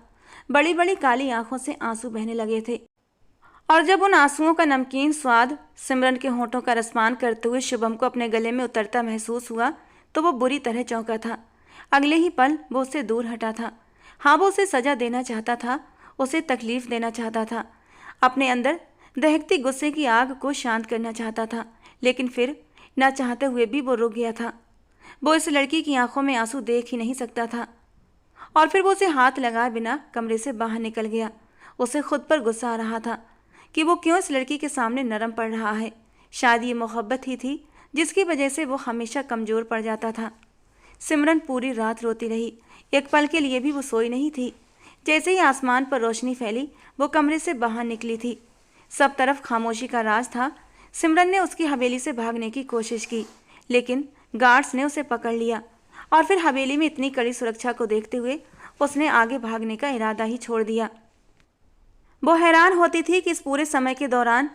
बड़ी बड़ी काली आंखों से आंसू बहने लगे थे, और जब उन आंसुओं का नमकीन स्वाद सिमरन के होंठों का रसपान करते हुए शुभम को अपने गले में उतरता महसूस हुआ, तो वो बुरी तरह चौंका था। अगले ही पल वो उससे दूर हटा था। हाँ, वो उसे सजा देना चाहता था, उसे तकलीफ देना चाहता था, अपने अंदर दहकती गुस्से की आग को शांत करना चाहता था, लेकिन फिर ना चाहते हुए भी वो रुक गया था। वो इस लड़की की आंखों में आंसू देख ही नहीं सकता था, और फिर वो उसे हाथ लगाए बिना कमरे से बाहर निकल गया। उसे खुद पर गुस्सा आ रहा था कि वो क्यों इस लड़की के सामने नरम पड़ रहा है। शायद ये मोहब्बत ही थी जिसकी वजह से वो हमेशा कमज़ोर पड़ जाता था। सिमरन पूरी रात रोती रही, एक पल के लिए भी वो सोई नहीं थी। जैसे ही आसमान पर रोशनी फैली, वो कमरे से बाहर निकली थी। सब तरफ खामोशी का राज था। सिमरन ने उसकी हवेली से भागने की कोशिश की, लेकिन गार्ड्स ने उसे पकड़ लिया, और फिर हवेली में इतनी कड़ी सुरक्षा को देखते हुए उसने आगे भागने का इरादा ही छोड़ दिया। वो हैरान होती थी कि इस पूरे समय के दौरान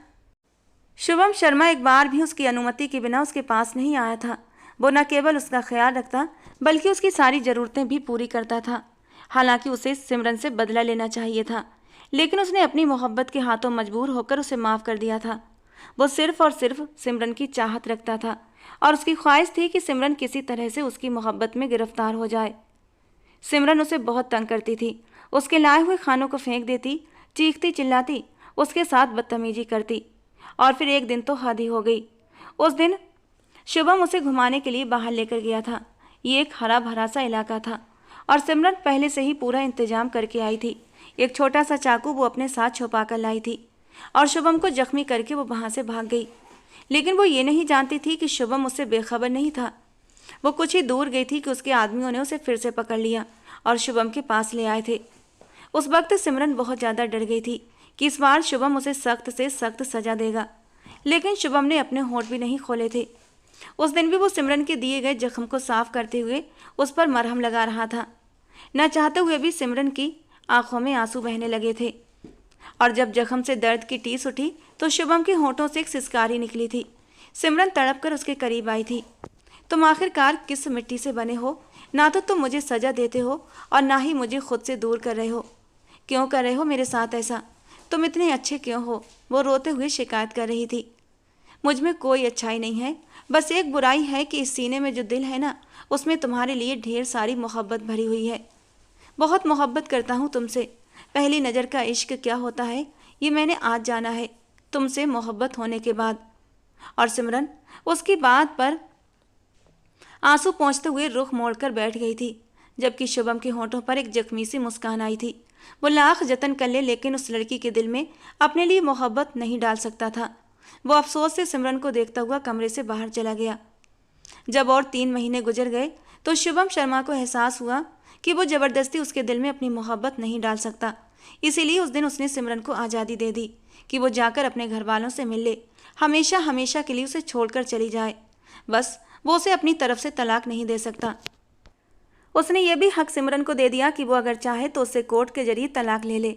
शुभम शर्मा एक बार भी उसकी अनुमति के बिना उसके पास नहीं आया था। वो न केवल उसका ख्याल रखता, बल्कि उसकी सारी ज़रूरतें भी पूरी करता था। हालांकि उसे सिमरन से बदला लेना चाहिए था, लेकिन उसने अपनी मोहब्बत के हाथों मजबूर होकर उसे माफ़ कर दिया था। वो सिर्फ और सिर्फ सिमरन की चाहत रखता था, और उसकी ख्वाहिश थी कि सिमरन किसी तरह से उसकी मोहब्बत में गिरफ्तार हो जाए। सिमरन उसे बहुत तंग करती थी, उसके लाए हुए खानों को फेंक देती, चीखती चिल्लाती, उसके साथ बदतमीजी करती, और फिर एक दिन तो हद ही हो गई। उस दिन शुभम उसे घुमाने के लिए बाहर लेकर गया था। ये एक हरा भरा सा इलाका था, और सिमरन पहले से ही पूरा इंतजाम करके आई थी। एक छोटा सा चाकू वो अपने साथ छुपा कर लाई थी, और शुभम को जख्मी करके वो वहाँ से भाग गई। लेकिन वो ये नहीं जानती थी कि शुभम उससे बेखबर नहीं था। वो कुछ ही दूर गई थी कि उसके आदमियों ने उसे फिर से पकड़ लिया और शुभम के पास ले आए थे। उस वक्त सिमरन बहुत ज़्यादा डर गई थी कि इस बार शुभम उसे सख्त से सख्त सजा देगा, लेकिन शुभम ने अपने होंठ भी नहीं खोले थे। उस दिन भी वो सिमरन के दिए गए जख्म को साफ करते हुए उस पर मरहम लगा रहा था। न चाहते हुए भी सिमरन की आंखों में आंसू बहने लगे थे, और जब जख्म से दर्द की टीस उठी तो शुभम के होंठों से एक सिसकारी निकली थी। सिमरन तड़प कर उसके करीब आई थी। तुम आखिरकार किस मिट्टी से बने हो? ना तो तुम मुझे सजा देते हो, और ना ही मुझे खुद से दूर कर रहे हो। क्यों कर रहे हो मेरे साथ ऐसा? तुम इतने अच्छे क्यों हो? वो रोते हुए शिकायत कर रही थी। मुझ में कोई अच्छाई नहीं है, बस एक बुराई है कि इस सीने में जो दिल है ना, उसमें तुम्हारे लिए ढेर सारी मोहब्बत भरी हुई है। बहुत मोहब्बत करता हूँ तुमसे। पहली नज़र का इश्क क्या होता है ये मैंने आज जाना है, तुमसे मोहब्बत होने के बाद। और सिमरन उसकी बात पर आंसू पोंछते हुए रुख मोड़कर बैठ गई थी, जबकि शुभम के होंठों पर एक जख्मी सी मुस्कान आई थी। वो लाख जतन कर ले, लेकिन उस लड़की के दिल में अपने लिए मोहब्बत नहीं डाल सकता था। वो अफसोस से सिमरन को देखता हुआ कमरे से बाहर चला गया। जब और 3 महीने गुजर गए तो शुभम शर्मा को एहसास हुआ कि वो ज़बरदस्ती उसके दिल में अपनी मोहब्बत नहीं डाल सकता। इसीलिए उस दिन उसने सिमरन को आज़ादी दे दी कि वो जाकर अपने घर वालों से मिल ले, हमेशा हमेशा के लिए उसे छोड़कर चली जाए। बस वो उसे अपनी तरफ से तलाक नहीं दे सकता। उसने ये भी हक सिमरन को दे दिया कि वो अगर चाहे तो उससे कोर्ट के जरिए तलाक ले ले।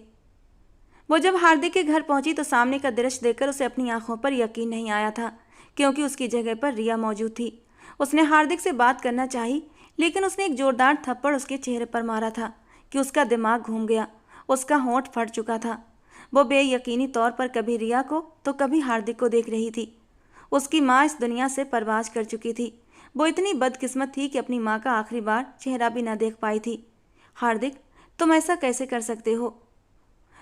वो जब हार्दिक के घर पहुंची तो सामने का दृश्य देखकर उसे अपनी आंखों पर यकीन नहीं आया था, क्योंकि उसकी जगह पर रिया मौजूद थी। उसने हार्दिक से बात करना चाही, लेकिन उसने एक जोरदार थप्पड़ उसके चेहरे पर मारा था कि उसका दिमाग घूम गया। उसका होंठ फट चुका था। वो बेयकीनी तौर पर कभी रिया को तो कभी हार्दिक को देख रही थी। उसकी माँ इस दुनिया से परवाज कर चुकी थी। वो इतनी बदकिस्मत थी कि अपनी माँ का आखिरी बार चेहरा भी न देख पाई थी। हार्दिक, तुम ऐसा कैसे कर सकते हो?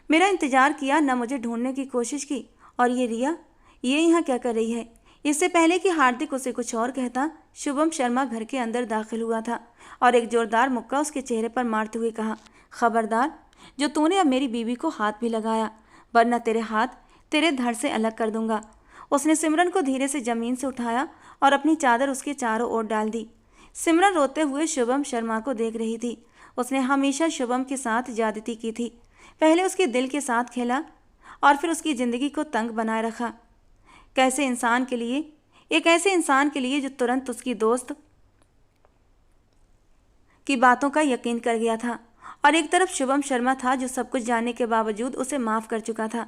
मेरा इंतजार किया, न मुझे ढूंढने की कोशिश की। और ये रिया, ये यहाँ क्या कर रही है? इससे पहले कि हार्दिक उसे कुछ और कहता, शुभम शर्मा घर के अंदर दाखिल हुआ था और एक जोरदार मुक्का उसके चेहरे पर मारते हुए कहा, खबरदार, जो तूने अब मेरी बीवी को हाथ भी लगाया, वरना तेरे हाथ तेरे धड़ से अलग कर दूंगा। उसने सिमरन को धीरे से जमीन से उठाया और अपनी चादर उसके चारों ओर डाल दी। सिमरन रोते हुए शुभम शर्मा को देख रही थी। उसने हमेशा शुभम के साथ ज्यादती की थी। पहले उसके दिल के साथ खेला और फिर उसकी ज़िंदगी को तंग बनाए रखा। कैसे इंसान के लिए, एक ऐसे इंसान के लिए जो तुरंत उसकी दोस्त की बातों का यकीन कर गया था, और एक तरफ शुभम शर्मा था जो सब कुछ जानने के बावजूद उसे माफ़ कर चुका था।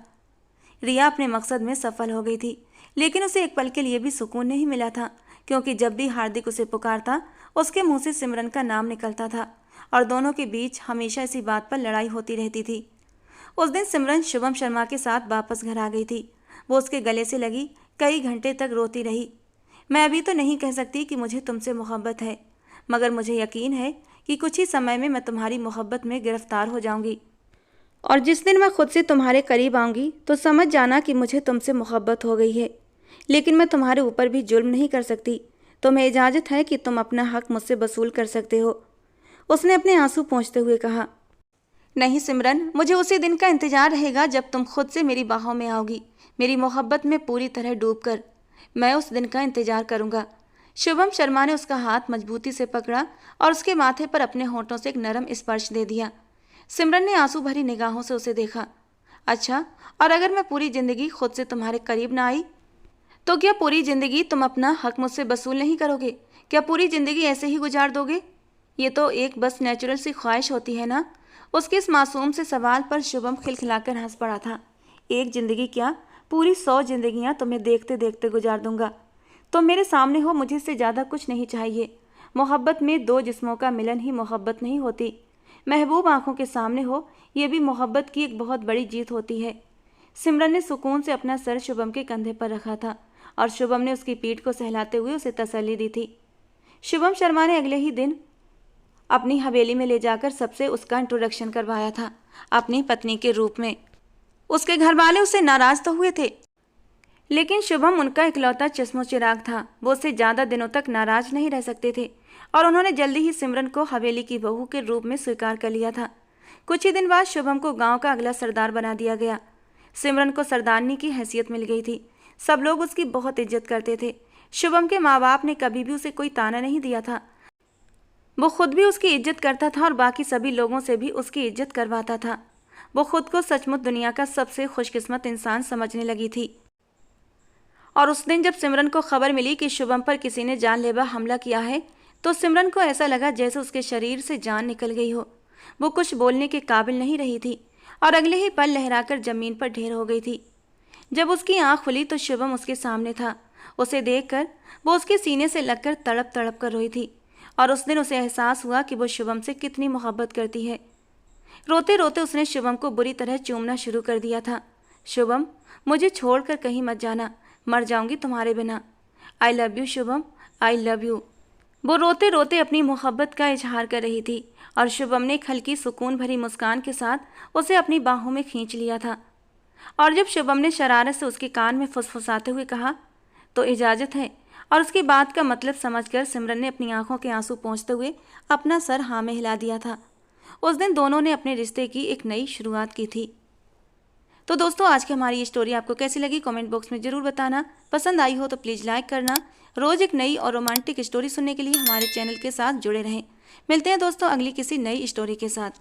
रिया अपने मकसद में सफल हो गई थी, लेकिन उसे एक पल के लिए भी सुकून नहीं मिला था, क्योंकि जब भी हार्दिक उसे पुकारता उसके मुंह से सिमरन का नाम निकलता था और दोनों के बीच हमेशा इसी बात पर लड़ाई होती रहती थी। उस दिन सिमरन शुभम शर्मा के साथ वापस घर आ गई थी। वो उसके गले से लगी कई घंटे तक रोती रही। मैं अभी तो नहीं कह सकती कि मुझे तुमसे मोहब्बत है, मगर मुझे यकीन है कि कुछ ही समय में मैं तुम्हारी मोहब्बत में गिरफ्तार हो जाऊंगी, और जिस दिन मैं खुद से तुम्हारे करीब आऊंगी तो समझ जाना कि मुझे तुमसे मोहब्बत हो गई है। लेकिन मैं तुम्हारे ऊपर भी जुल्म नहीं कर सकती। तुम्हें इजाज़त है कि तुम अपना हक मुझसे वसूल कर सकते हो। उसने अपने आंसू पोंछते हुए कहा, नहीं सिमरन, मुझे उसी दिन का इंतजार रहेगा जब तुम खुद से मेरी बाहों में आओगी, मेरी मोहब्बत में पूरी तरह डूबकर। मैं उस दिन का इंतजार करूंगा। शुभम शर्मा ने उसका हाथ मजबूती से पकड़ा और उसके माथे पर अपने होंठों से एक नरम स्पर्श दे दिया। सिमरन ने आंसू भरी निगाहों से उसे देखा। अच्छा, और अगर मैं पूरी जिंदगी खुद से तुम्हारे करीब ना आई तो क्या पूरी जिंदगी तुम अपना हक मुझसे वसूल नहीं करोगे? क्या पूरी जिंदगी ऐसे ही गुजार दोगे? ये तो एक बस नेचुरल सी ख्वाहिश होती है ना। उसके इस मासूम से सवाल पर शुभम खिलखिलाकर हंस पड़ा था। एक जिंदगी क्या, पूरी 100 जिंदगियां तुम्हें देखते देखते गुजार दूंगा। तुम मेरे सामने हो, मुझे इससे ज़्यादा कुछ नहीं चाहिए। मोहब्बत में दो जिस्मों का मिलन ही मोहब्बत नहीं होती। महबूब आंखों के सामने हो, ये भी मोहब्बत की एक बहुत बड़ी जीत होती है। सिमरन ने सुकून से अपना सर शुभम के कंधे पर रखा था और शुभम ने उसकी पीठ को सहलाते हुए उसे तसल्ली दी थी। शुभम शर्मा ने अगले ही दिन अपनी हवेली में ले जाकर सबसे उसका इंट्रोडक्शन करवाया था, अपनी पत्नी के रूप में। उसके घर वाले उससे नाराज तो हुए थे, लेकिन शुभम उनका इकलौता चश्मो चिराग था। वो उससे ज़्यादा दिनों तक नाराज नहीं रह सकते थे और उन्होंने जल्दी ही सिमरन को हवेली की बहू के रूप में स्वीकार कर लिया था। कुछ ही दिन बाद शुभम को गांव का अगला सरदार बना दिया गया। सिमरन को सरदारनी की हैसियत मिल गई थी। सब लोग उसकी बहुत इज्जत करते थे। शुभम के माँ बाप ने कभी भी उसे कोई ताना नहीं दिया था। वो खुद भी उसकी इज्जत करता था और बाकी सभी लोगों से भी उसकी इज्जत करवाता था। वो खुद को सचमुच दुनिया का सबसे खुशकिस्मत इंसान समझने लगी थी। और उस दिन जब सिमरन को खबर मिली कि शुभम पर किसी ने जानलेवा हमला किया है, तो सिमरन को ऐसा लगा जैसे उसके शरीर से जान निकल गई हो। वो कुछ बोलने के काबिल नहीं रही थी और अगले ही पल लहराकर जमीन पर ढेर हो गई थी। जब उसकी आंख खुली तो शुभम उसके सामने था। उसे देखकर वो उसके सीने से लगकर तड़प तड़प कर रोई थी और उस दिन उसे एहसास हुआ कि वो शुभम से कितनी मोहब्बत करती है। रोते रोते उसने शुभम को बुरी तरह चूमना शुरू कर दिया था। शुभम, मुझे छोड़कर कहीं मत जाना, मर जाऊंगी तुम्हारे बिना। I love you Shubham, I love you. वो रोते रोते अपनी मोहब्बत का इजहार कर रही थी और शुभम ने एक हल्की सुकून भरी मुस्कान के साथ उसे अपनी बाहों में खींच लिया था। और जब शुभम ने शरारत से उसके कान में फुसफुसाते हुए कहा, तो इजाज़त है, और उसकी बात का मतलब समझकर सिमरन ने अपनी आंखों के आंसू पोंछते हुए अपना सर हाँ में हिला दिया था। उस दिन दोनों ने अपने रिश्ते की एक नई शुरुआत की थी। तो दोस्तों, आज की हमारी ये स्टोरी आपको कैसी लगी कमेंट बॉक्स में ज़रूर बताना। पसंद आई हो तो प्लीज़ लाइक करना। रोज़ एक नई और रोमांटिक स्टोरी सुनने के लिए हमारे चैनल के साथ जुड़े रहें। मिलते हैं दोस्तों अगली किसी नई स्टोरी के साथ।